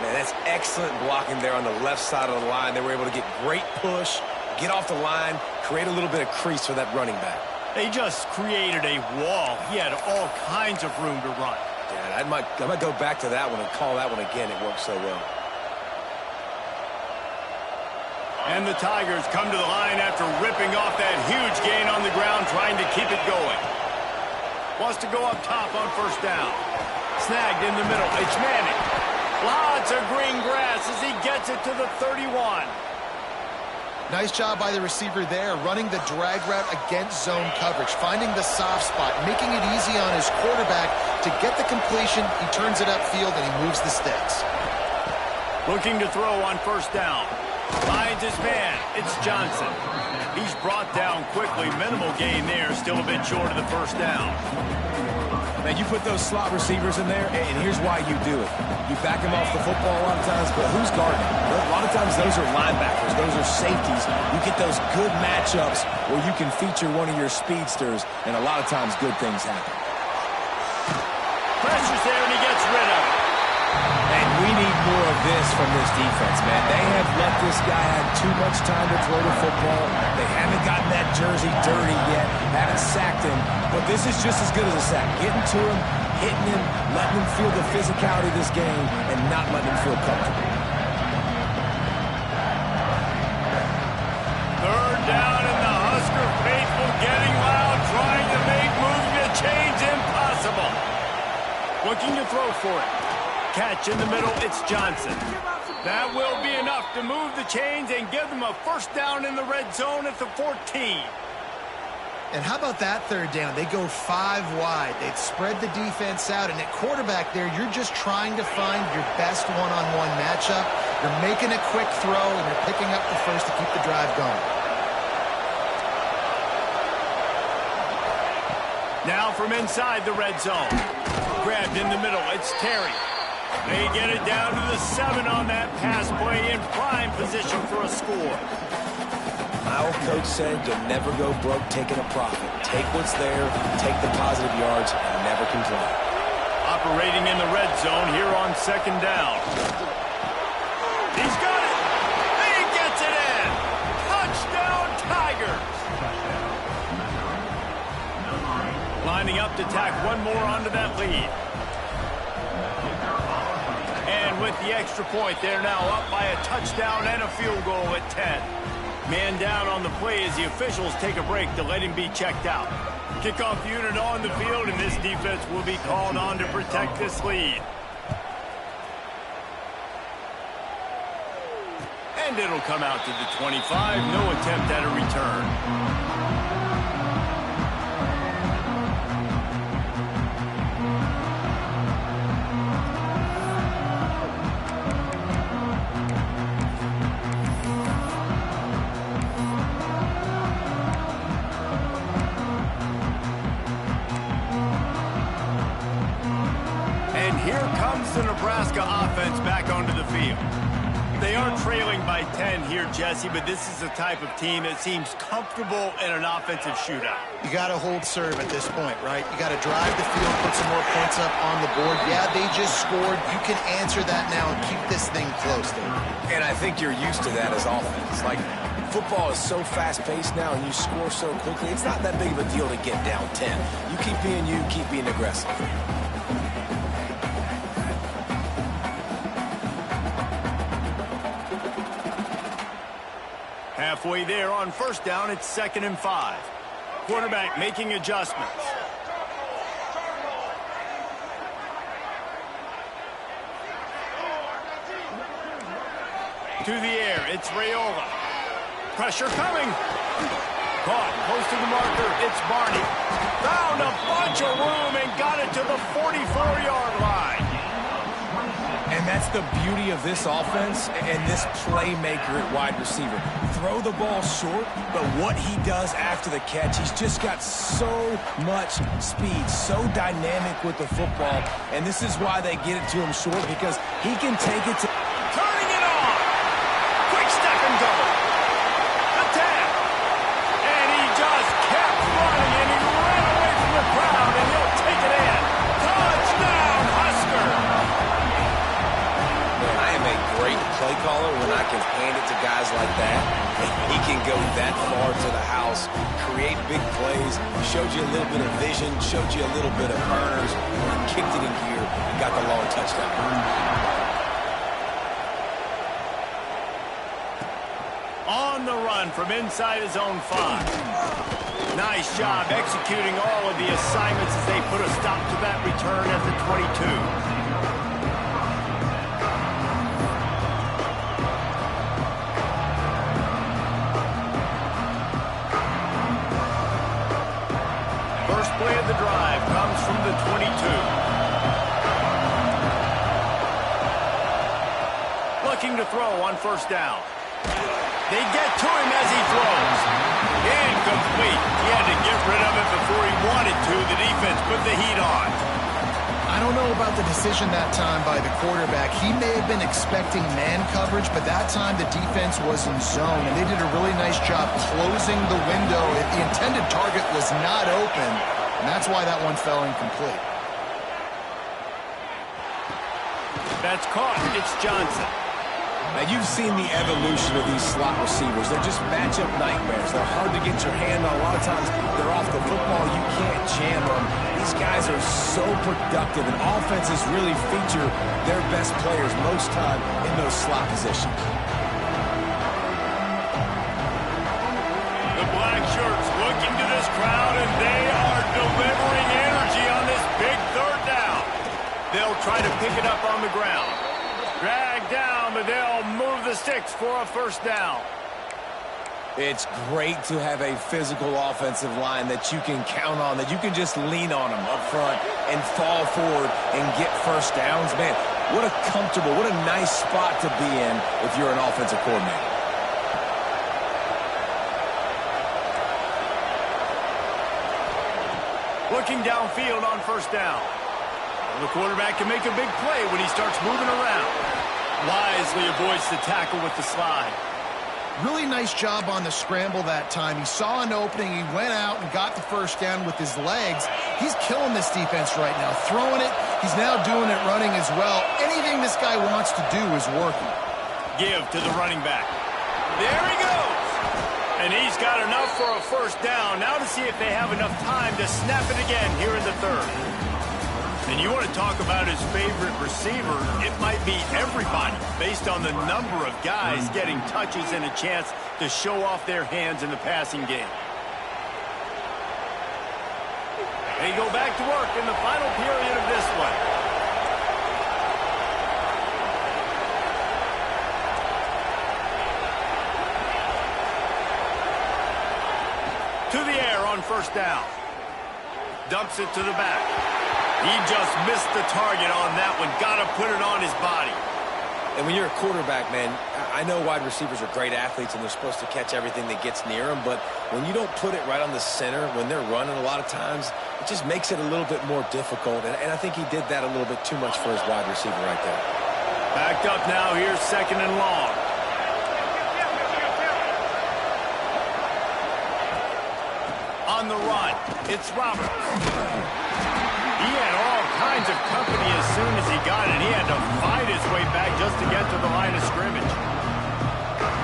Man, that's excellent blocking there on the left side of the line. They were able to get great push, get off the line, create a little bit of crease for that running back. They just created a wall. He had all kinds of room to run. Yeah, I might go back to that one and call that one again. It worked so well. And the Tigers come to the line after ripping off that huge gain on the ground, trying to keep it going. Wants to go up top on first down. Snagged in the middle. It's Manning. Lots of green grass as he gets it to the 31. Nice job by the receiver there, running the drag route against zone coverage, finding the soft spot, making it easy on his quarterback to get the completion. He turns it upfield, and he moves the sticks. Looking to throw on first down. Finds his man. It's Johnson. He's brought down quickly. Minimal gain there. Still a bit short of the first down. Man, you put those slot receivers in there, and here's why you do it. You back them off the football a lot of times, but who's guarding? A lot of times those are linebackers. Those are safeties. You get those good matchups where you can feature one of your speedsters, and a lot of times good things happen. Pressure's there, and he gets rid of it. And we need more of this from this defense, man. They have let this guy have too much time to throw the football. They haven't gotten that jersey dirty yet, haven't sacked him. But this is just as good as a sack. Getting to him, hitting him, letting him feel the physicality of this game, and not letting him feel comfortable. Third down, and the Husker faithful getting loud, trying to make moving the chains impossible. Looking to throw for it. Catch in the middle, it's Johnson. That will be enough to move the chains and give them a first down in the red zone at the 14. And how about that third down? They go 5 wide. They'd spread the defense out, and at quarterback there, you're just trying to find your best one-on-one matchup. You're making a quick throw, and you're picking up the first to keep the drive going. Now from inside the red zone. Grabbed in the middle, it's Terry. They get it down to the 7 on that pass play, in prime position for a score. My old coach said you'll never go broke taking a profit. Take what's there, take the positive yards, and never complain. Operating in the red zone here on second down. He's got it! He gets it in! Touchdown, Tigers! Lining up to tack one more onto that lead. And with the extra point, they're now up by a touchdown and a field goal at 10. Man down on the play as the officials take a break to let him be checked out. Kickoff unit on the field, and this defense will be called on to protect this lead. And it'll come out to the 25. No attempt at a return. The Nebraska offense back onto the field. They are trailing by 10 here, Jesse, but this is the type of team that seems comfortable in an offensive shootout. You got to hold serve at this point, right? You got to drive the field, put some more points up on the board. Yeah, they just scored. You can answer that now and keep this thing close, David. And I think you're used to that as offense. Like, Football is so fast-paced now, and you score so quickly, it's not that big of a deal to get down 10. You keep being aggressive. Halfway there on first down, it's 2nd and 5. Quarterback making adjustments. To the air, it's Raiola. Pressure coming. Caught, close to the marker, it's Barney. Found a bunch of room and got it to the 44-yard line. And that's the beauty of this offense and this playmaker at wide receiver. Throw the ball short, but what he does after the catch, he's just got so much speed, so dynamic with the football. And this is why they get it to him short, because he can take it to... Turning it on. Quick step and go. Attack. And he just kept running, and he ran away from the crowd, and he'll take it in. Touchdown, Husker. Man, I am a great play caller when I can hand it to guys like that. He can go that far to the house, create big plays, showed you a little bit of vision, showed you a little bit of burners, kicked it in gear, and got the long touchdown. On the run from inside his own 5. Nice job executing all of the assignments as they put a stop to that return at the 22. First play of the drive comes from the 22. Looking to throw on first down. They get to him as he throws. Incomplete. He had to get rid of it before he wanted to. The defense put the heat on. I don't know about the decision that time by the quarterback. He may have been expecting man coverage, but that time the defense was in zone, and they did a really nice job closing the window. The intended target was not open, and that's why that one fell incomplete. That's caught. It's Johnson. Now, you've seen the evolution of these slot receivers. They're just matchup nightmares. They're hard to get your hand on. A lot of times, they're off the football. You can't jam them. These guys are so productive, and offenses really feature their best players most time in those slot positions. The black shirts looking to this crowd, and they are delivering energy on this big third down. They'll try to pick it up on the ground. Drag down, but they'll move the sticks for a first down. It's great to have a physical offensive line that you can count on, that you can just lean on them up front and fall forward and get first downs. Man, what a comfortable, what a nice spot to be in if you're an offensive coordinator. Looking downfield on first down. The quarterback can make a big play when he starts moving around. Wisely avoids the tackle with the slide. Really nice job on the scramble that time. He saw an opening. He went out and got the first down with his legs. He's killing this defense right now. Throwing it. He's now doing it running as well. Anything this guy wants to do is working. Give to the running back. There he goes. And he's got enough for a first down. Now to see if they have enough time to snap it again here in the third. And you want to talk about his favorite receiver, it might be everybody based on the number of guys getting touches and a chance to show off their hands in the passing game. They go back to work in the final period of this one. To the air on first down. Dumps it to the back. He just missed the target on that one. Got to put it on his body. And when you're a quarterback, man, I know wide receivers are great athletes and they're supposed to catch everything that gets near them, but when you don't put it right on the center, when they're running a lot of times, it just makes it a little bit more difficult. And I think he did that a little bit too much for his wide receiver right there. Backed up now. Here's second and long. On the run, it's Roberts. He had all kinds of company as soon as he got it. He had to fight his way back just to get to the line of scrimmage.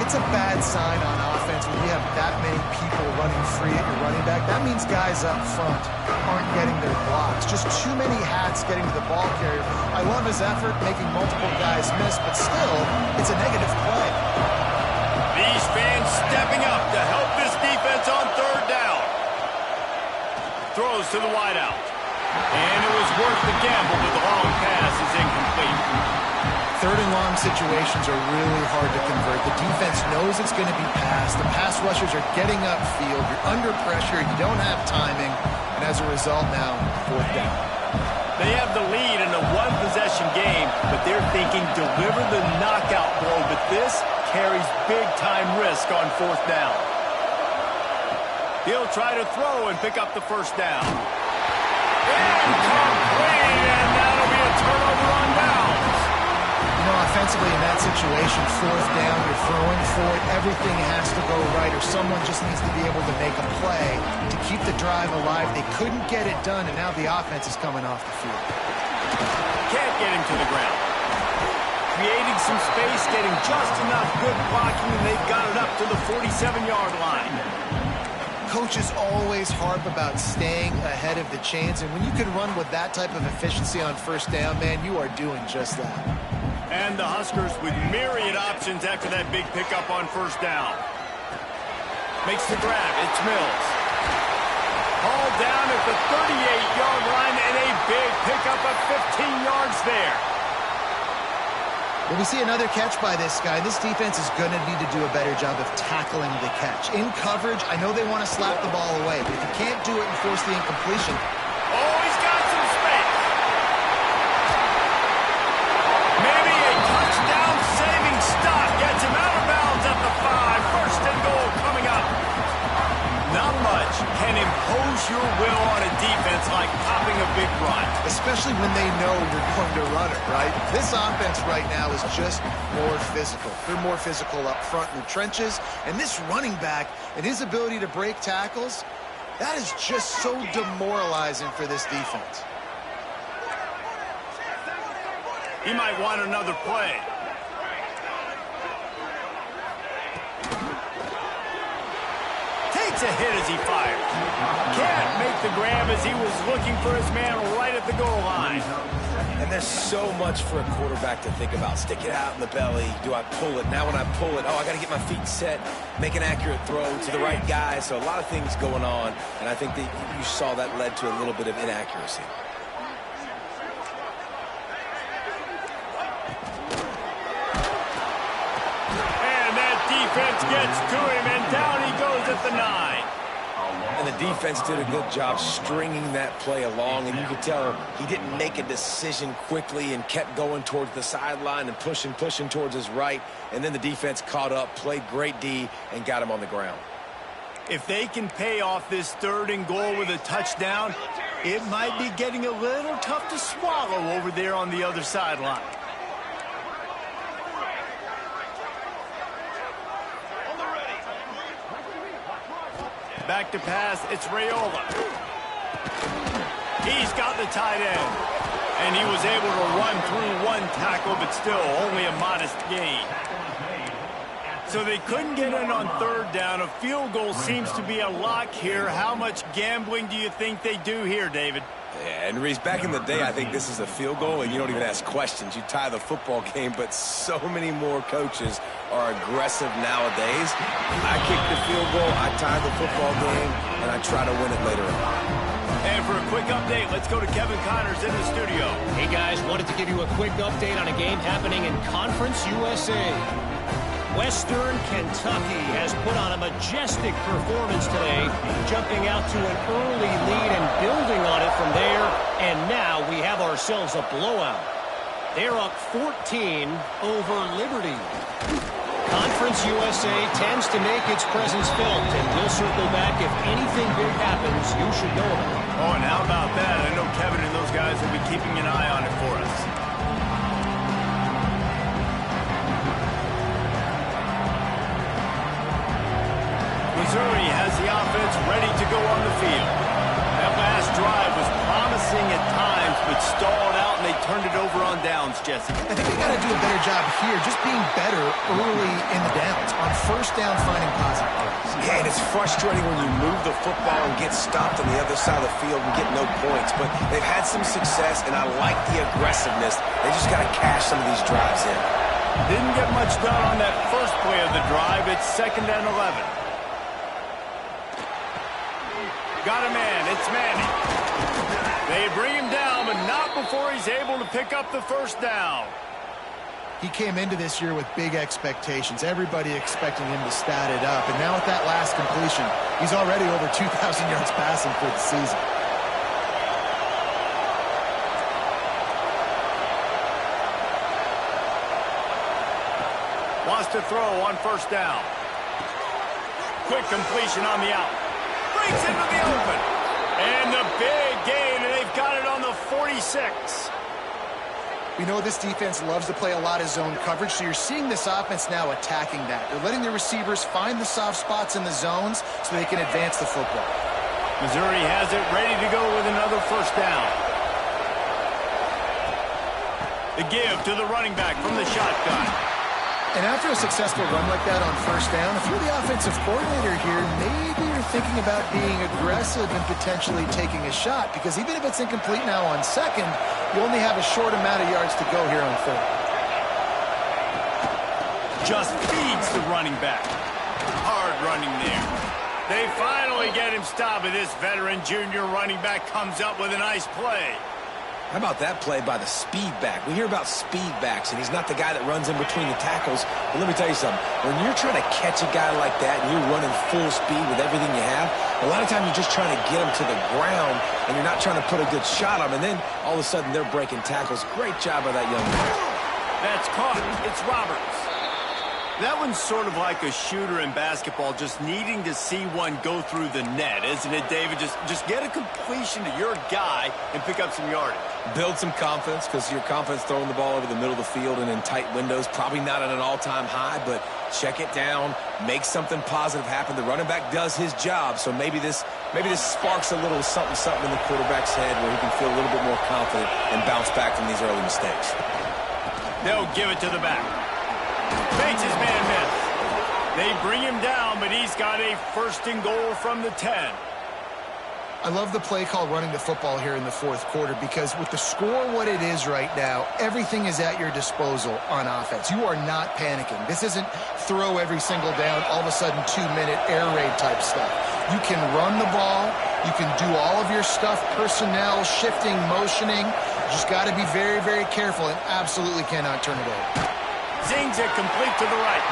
That's a bad sign on offense when you have that many people running free at your running back. That means guys up front aren't getting their blocks. Just too many hats getting to the ball carrier. I love his effort, making multiple guys miss, but still, it's a negative play. These fans stepping up to help this defense on third down. Throws to the wideout. And it was worth the gamble, but the long pass is incomplete. Third and long situations are really hard to convert. The defense knows it's going to be passed. The pass rushers are getting upfield. You're under pressure. You don't have timing. And as a result now, fourth down. They have the lead in a one-possession game, but they're thinking deliver the knockout blow. But this carries big-time risk on fourth down. He'll try to throw and pick up the first down. Incomplete, and that'll be a turnover on downs. You know, offensively in that situation, fourth down, you're throwing for it. Everything has to go right, or someone just needs to be able to make a play to keep the drive alive. They couldn't get it done, and now the offense is coming off the field. Can't get him to the ground. Creating some space, getting just enough good blocking, and they've got it up to the 47-yard line. Coaches always harp about staying ahead of the chains, and when you can run with that type of efficiency on first down, man, you are doing just that. And the Huskers with myriad options after that big pickup on first down. Makes the grab. It's Mills. Hauled down at the 38-yard line, and a big pickup of 15 yards there. Well, we see another catch by this guy. This defense is going to need to do a better job of tackling the catch. In coverage, I know they want to slap the ball away, but if you can't do it and force the incompletion. Oh, he's got some space. Maybe a touchdown-saving stop gets him out of bounds at the 5. First and goal coming up. Not much can impose your will on a defense like popping a big run. Especially when they know you're going to run it, right? This offense right now is just more physical. They're more physical up front in the trenches. And this running back and his ability to break tackles, that is just so demoralizing for this defense. He might want another play. Takes a hit as he fires. Can't make the grab as he was looking for his man right at the goal line. And there's so much for a quarterback to think about. Stick it out in the belly. Do I pull it? Now when I pull it, I got to get my feet set, make an accurate throw to the right guy. So a lot of things going on, and I think that you saw that led to a little bit of inaccuracy. Defense gets to him, and down he goes at the 9. And the defense did a good job stringing that play along, and you could tell he didn't make a decision quickly and kept going towards the sideline and pushing towards his right, and then the defense caught up, played great D, and got him on the ground. If they can pay off this third and goal with a touchdown, it might be getting a little tough to swallow over there on the other sideline. Back to pass, it's Raiola. He's got the tight end. And he was able to run through one tackle, but still only a modest gain. So they couldn't get in on third down. A field goal seems to be a lock here. How much gambling do you think they do here, David? Yeah, and Reese, back in the day, I think this is a field goal, and you don't even ask questions. You tie the football game, but so many more coaches are aggressive nowadays. I kick the field goal, I tie the football game, and I try to win it later on. And for a quick update, let's go to Kevin Connors in the studio. Hey, guys, wanted to give you a quick update on a game happening in Conference USA. Western Kentucky has put on a majestic performance today, jumping out to an early lead and building on it from there, and now we have ourselves a blowout. They're up 14 over Liberty. Conference USA tends to make its presence felt, and we'll circle back if anything big happens you should know about. Oh, and how about that? I know Kevin and those guys will be keeping an eye on it for us. Missouri has the offense ready to go on the field. That last drive was promising at times, but stalled out out, and they turned it over on downs, Jesse. I think they got to do a better job here, just being better early in the downs. On first down, finding positive plays. Yeah, and it's frustrating when you move the football and get stopped on the other side of the field and get no points. But they've had some success, and I like the aggressiveness. They just got to cash some of these drives in. Didn't get much done on that first play of the drive. It's 2nd and 11. Got a man. It's Manning. They bring him down, but not before he's able to pick up the first down. He came into this year with big expectations. Everybody expecting him to stat it up. And now with that last completion, he's already over 2,000 yards passing for the season. Wants to throw on first down. Quick completion on the out. Breaks into the open. And the big gain, and they've got it on the 46. We know this defense loves to play a lot of zone coverage, so you're seeing this offense now attacking that. They're letting the receivers find the soft spots in the zones so they can advance the football. Missouri has it ready to go with another first down. The give to the running back from the shotgun. And after a successful run like that on first down, if you're the offensive coordinator here, maybe you're thinking about being aggressive and potentially taking a shot, because even if it's incomplete now on second, you only have a short amount of yards to go here on third. Just feeds the running back. Hard running there. They finally get him stopped, and this veteran junior running back comes up with a nice play. How about that play by the speed back? We hear about speed backs, and he's not the guy that runs in between the tackles. But let me tell you something. When you're trying to catch a guy like that and you're running full speed with everything you have, a lot of times you're just trying to get him to the ground, and you're not trying to put a good shot on him. And then all of a sudden they're breaking tackles. Great job by that young man. That's caught. It's Roberts. That one's sort of like a shooter in basketball, just needing to see one go through the net, isn't it, David? Just get a completion to your guy and pick up some yardage. Build some confidence, because your confidence throwing the ball over the middle of the field and in tight windows, probably not at an all-time high, but check it down, make something positive happen. The running back does his job, so maybe this sparks a little something in the quarterback's head where he can feel a little bit more confident and bounce back from these early mistakes. They'll give it to the back. Fakes his man miss. They bring him down, but he's got a 1st and goal from the 10. I love the play call running the football here in the fourth quarter, because with the score what it is right now, everything is at your disposal on offense. You are not panicking. This isn't throw every single down, all of a sudden 2-minute air raid type stuff. You can run the ball. You can do all of your stuff, personnel, shifting, motioning. You just got to be very, very careful and absolutely cannot turn it over. Zings it complete to the right.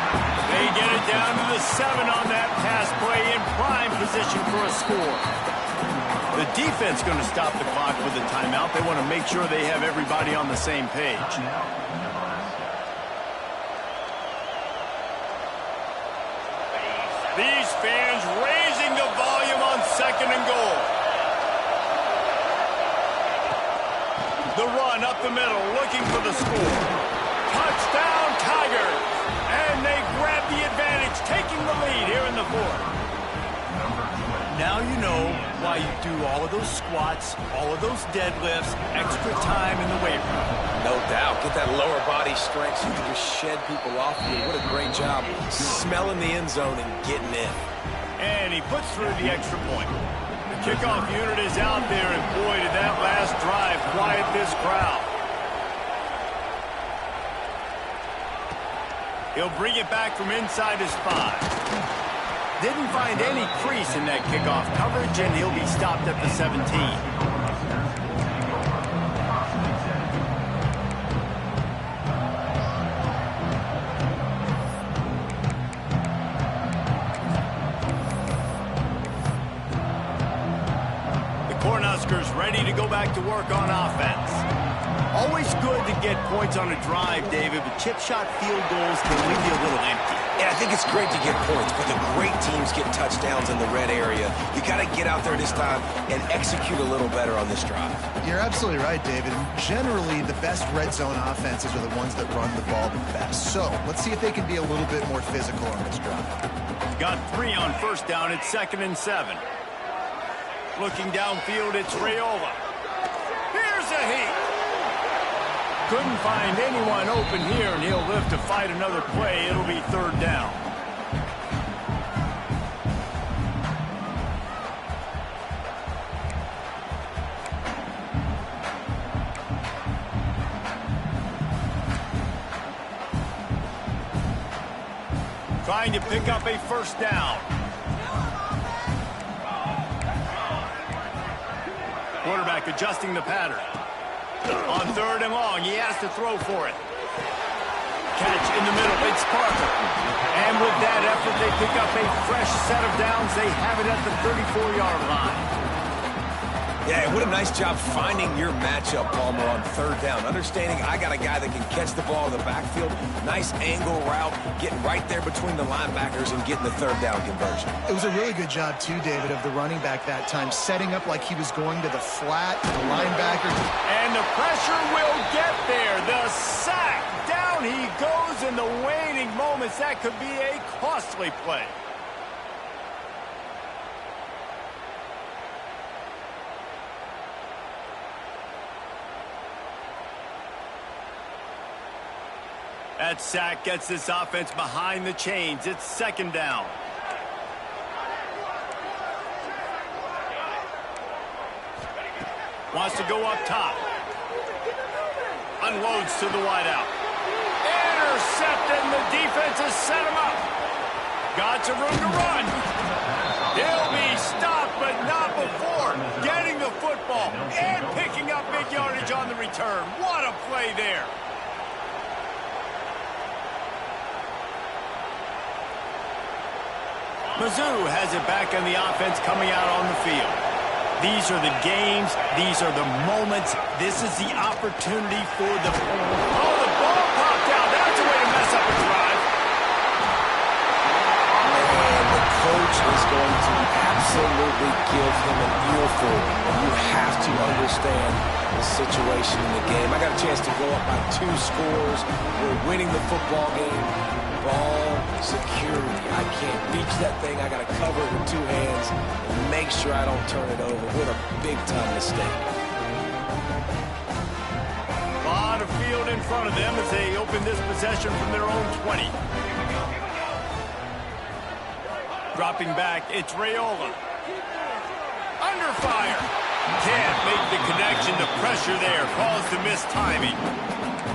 They get it down to the 7 on that pass play, in prime position for a score. The defense going to stop the clock with a timeout. They want to make sure they have everybody on the same page. These fans raising the volume on 2nd and goal. The run up the middle, looking for the score. Touchdown, Tigers! And they grab the advantage, taking the lead here in the 4th. Now you know why you do all of those squats, all of those deadlifts, extra time in the weight room. No doubt. Get that lower body strength so you can just shed people off of you. What a great job smelling the end zone and getting in. And he puts through the extra point. The kickoff unit is out there, and boy, did that last drive quiet this crowd. He'll bring it back from inside his 5. Didn't find any crease in that kickoff coverage, and he'll be stopped at the 17. The Cornhuskers ready to go back to work on offense. Always good to get points on a drive, David, but chip shot field goals can leave you a little empty. And I think it's great to get points, but the great teams get touchdowns in the red area. You got to get out there this time and execute a little better on this drive. You're absolutely right, David. Generally, the best red zone offenses are the ones that run the ball the best. So let's see if they can be a little bit more physical on this drive. Got 3 on first down. It's 2nd and 7. Looking downfield, it's Raiola. Here's a heat. Couldn't find anyone open here, and he'll live to fight another play. It'll be third down. Trying to pick up a first down. Quarterback adjusting the pattern. On third and long, he has to throw for it. Catch in the middle, it's Parker. And with that effort, they pick up a fresh set of downs. They have it at the 34-yard line. Yeah, what a nice job finding your matchup, Palmer, on third down. Understanding I got a guy that can catch the ball in the backfield. Nice angle route, getting right there between the linebackers and getting the third down conversion. It was a really good job, too, David, of the running back that time, setting up like he was going to the flat, the linebacker. And the pressure will get there. The sack. Down he goes in the waning moments. That could be a costly play. That sack gets this offense behind the chains. It's second down. Wants to go up top. Unloads to the wideout. Intercepted, and the defense has set him up. Got some room to run. He'll be stopped, but not before getting the football and picking up big yardage on the return. What a play there. Mizzou has it back on the offense coming out on the field. These are the games. These are the moments. This is the opportunity for the... Oh, the ball popped out. That's a way to mess up a drive. And the coach is going to absolutely give him an earful. You have to understand the situation in the game. I got a chance to go up by 2 scores. We're winning the football game. Ball security. I can't reach that thing. I got to cover it with 2 hands and make sure I don't turn it over. What a big-time mistake. A lot of field in front of them as they open this possession from their own 20. Dropping back, it's Raiola. Under fire. Can't make the connection. The pressure there caused the missed timing.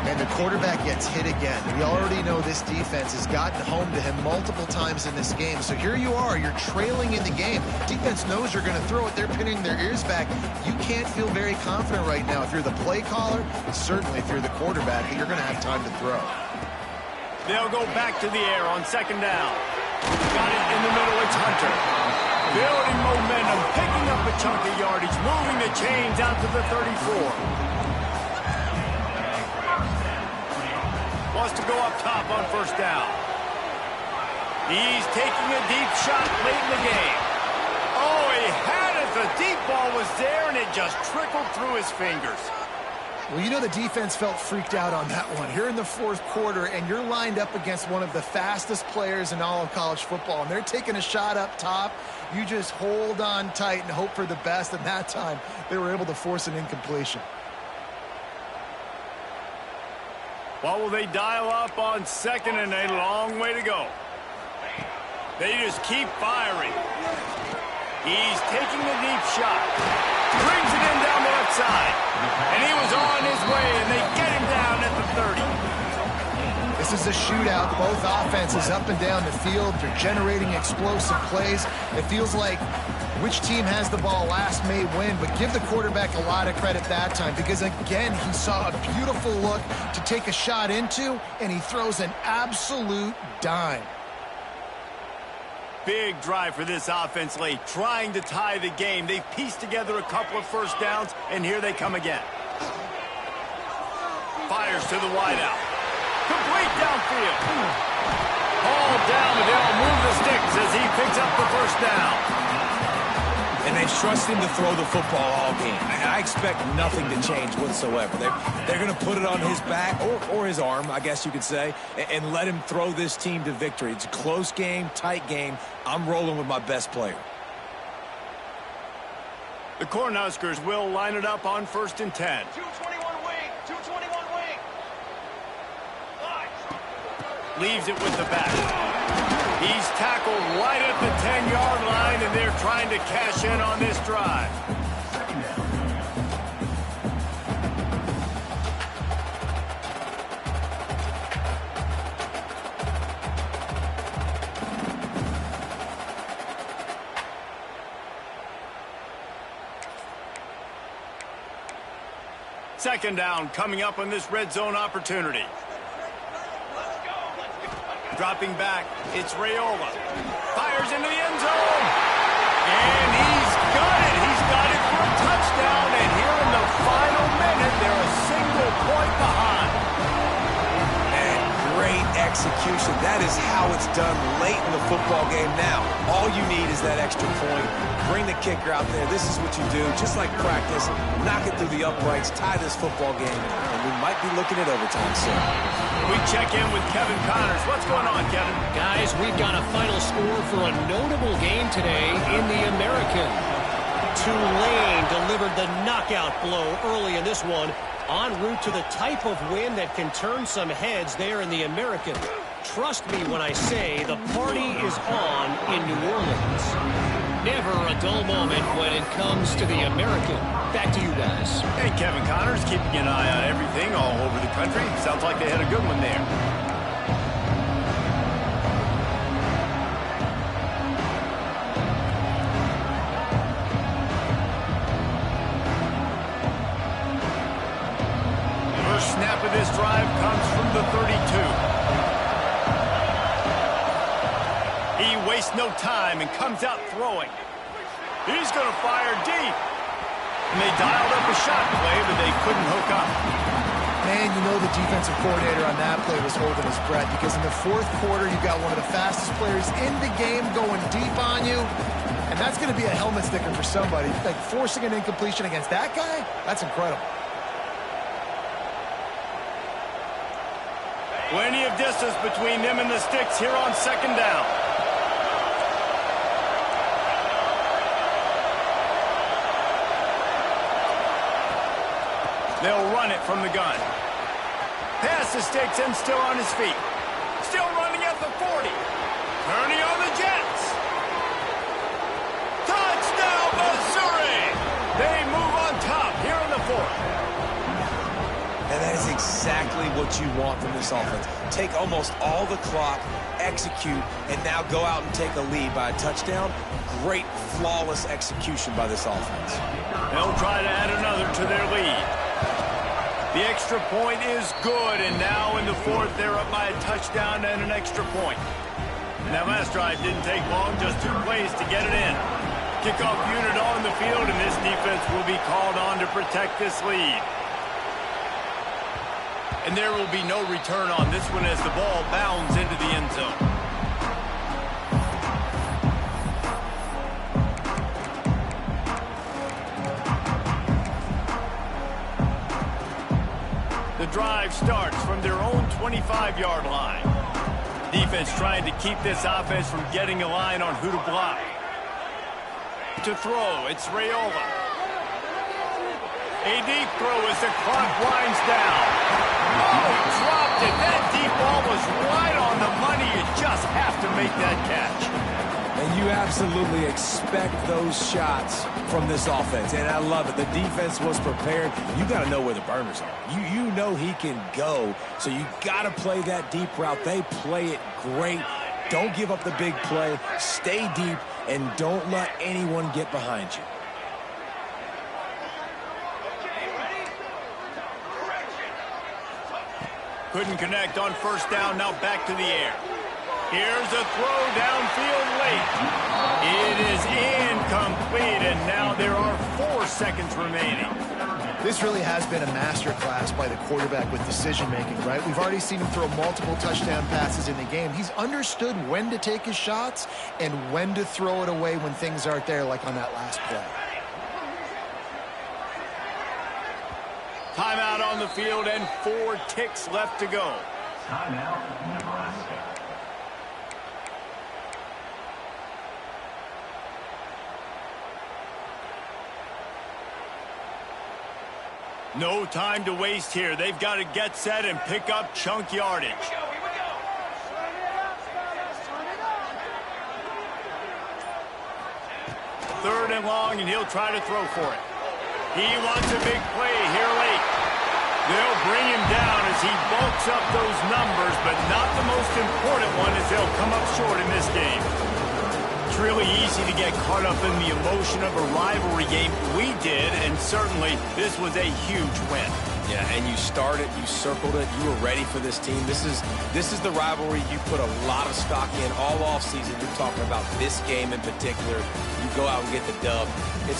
And the quarterback gets hit again. We already know this defense has gotten home to him multiple times in this game. So here you are, you're trailing in the game. Defense knows you're going to throw it. They're pinning their ears back. You can't feel very confident right now if you're the play caller, and certainly if you're the quarterback, that you're going to have time to throw. They'll go back to the air on second down. Got it in the middle, it's Hunter. Building momentum, picking up a chunk of yardage, moving the chains out to the 34. Wants to go up top on first down. He's taking a deep shot late in the game. Oh, he had it. The deep ball was there, and it just trickled through his fingers. Well, you know the defense felt freaked out on that one. You're in the 4th quarter, and you're lined up against one of the fastest players in all of college football, and they're taking a shot up top. You just hold on tight and hope for the best, and that time they were able to force an incompletion. What will they dial up on second, and a long way to go? They just keep firing. He's taking the deep shot. Brings it in down the left side. And he was on his way, and they get him down at the 30. This is a shootout. Both offenses up and down the field. They're generating explosive plays. It feels like which team has the ball last may win, but give the quarterback a lot of credit that time because, again, he saw a beautiful look to take a shot into, and he throws an absolute dime. Big drive for this offense late, trying to tie the game. They've pieced together a couple of first downs, and here they come again. Fires to the wideout. Complete downfield. Ball down, and they'll move the sticks as he picks up the first down. And they trust him to throw the football all game. I expect nothing to change whatsoever. They're going to put it on his back, or his arm, I guess you could say, and let him throw this team to victory. It's a close game, tight game. I'm rolling with my best player. The Cornhuskers will line it up on 1st and 10. 221 wing, 221 wing. leaves it with the back. He's tackled right at the 10-yard line, and they're trying to cash in on this drive. Second down coming up on this red zone opportunity. Dropping back, it's Raiola. Fires into the end zone. And he's got it. He's got it for a touchdown. And here in the final minute, they're a single point behind. And great execution. That is how it's done late in the football game now. All you need is that extra point. Bring the kicker out there. This is what you do. Just like practice, knock it through the uprights, tie this football game, and we might be looking at overtime soon. We check in with Kevin Connors. What's going on, Kevin? Guys, we've got a final score for a notable game today in the American. Tulane delivered the knockout blow early in this one, en route to the type of win that can turn some heads there in the American. Trust me when I say the party is on in New Orleans. Never a dull moment when it comes to the American. Back to you guys. Hey, Kevin Connors, keeping an eye on everything all over the country. Sounds like they had a good one there. First snap of this drive comes from the 32. He wastes no time and comes out throwing. He's going to fire deep. And they dialed up a shot play, but they couldn't hook up. Man, you know the defensive coordinator on that play was holding his breath, because in the fourth quarter, you got one of the fastest players in the game going deep on you. And that's going to be a helmet sticker for somebody. Like forcing an incompletion against that guy, that's incredible. Plenty of distance between them and the sticks here on second down. They'll run it from the gun. Pass the sticks and still on his feet. Still running at the 40. Turning on the Jets. Touchdown, Missouri! They move on top here in the fourth. And that is exactly what you want from this offense. Take almost all the clock, execute, and now go out and take a lead by a touchdown. Great, flawless execution by this offense. They'll try to add another to their lead. The extra point is good, and now in the fourth, they're up by a touchdown and an extra point. And that last drive didn't take long, just 2 plays to get it in. Kickoff unit on the field, and this defense will be called on to protect this lead. And there will be no return on this one as the ball bounds into the end zone. The drive starts from their own 25-yard line. Defense trying to keep this offense from getting a line on who to block. To throw, it's Raiola. A deep throw as the clock winds down. Oh, he dropped it. That deep ball was right on the money. You just have to make that catch. And you absolutely expect those shots from this offense. And I love it. The defense was prepared. You got to know where the burners are. You know he can go. So you got to play that deep route. They play it great. Don't give up the big play. Stay deep and don't let anyone get behind you. Couldn't connect on first down. Now back to the air. Here's a throw downfield late. It is incomplete, and now there are 4 seconds remaining. This really has been a masterclass by the quarterback with decision-making, right? We've already seen him throw multiple touchdown passes in the game. He's understood when to take his shots and when to throw it away when things aren't there, like on that last play. Timeout on the field and 4 ticks left to go. Timeout, Nebraska. No time to waste here. They've got to get set and pick up chunk yardage. 3rd and long, and he'll try to throw for it. He wants a big play here late. They'll bring him down as he bulks up those numbers, but not the most important one as they'll come up short in this game. It's really easy to get caught up in the emotion of a rivalry game. We did, and certainly this was a huge win. Yeah, and you started, you circled it, you were ready for this team. This is the rivalry you put a lot of stock in all offseason. You're talking about this game in particular. You go out and get the dub. It's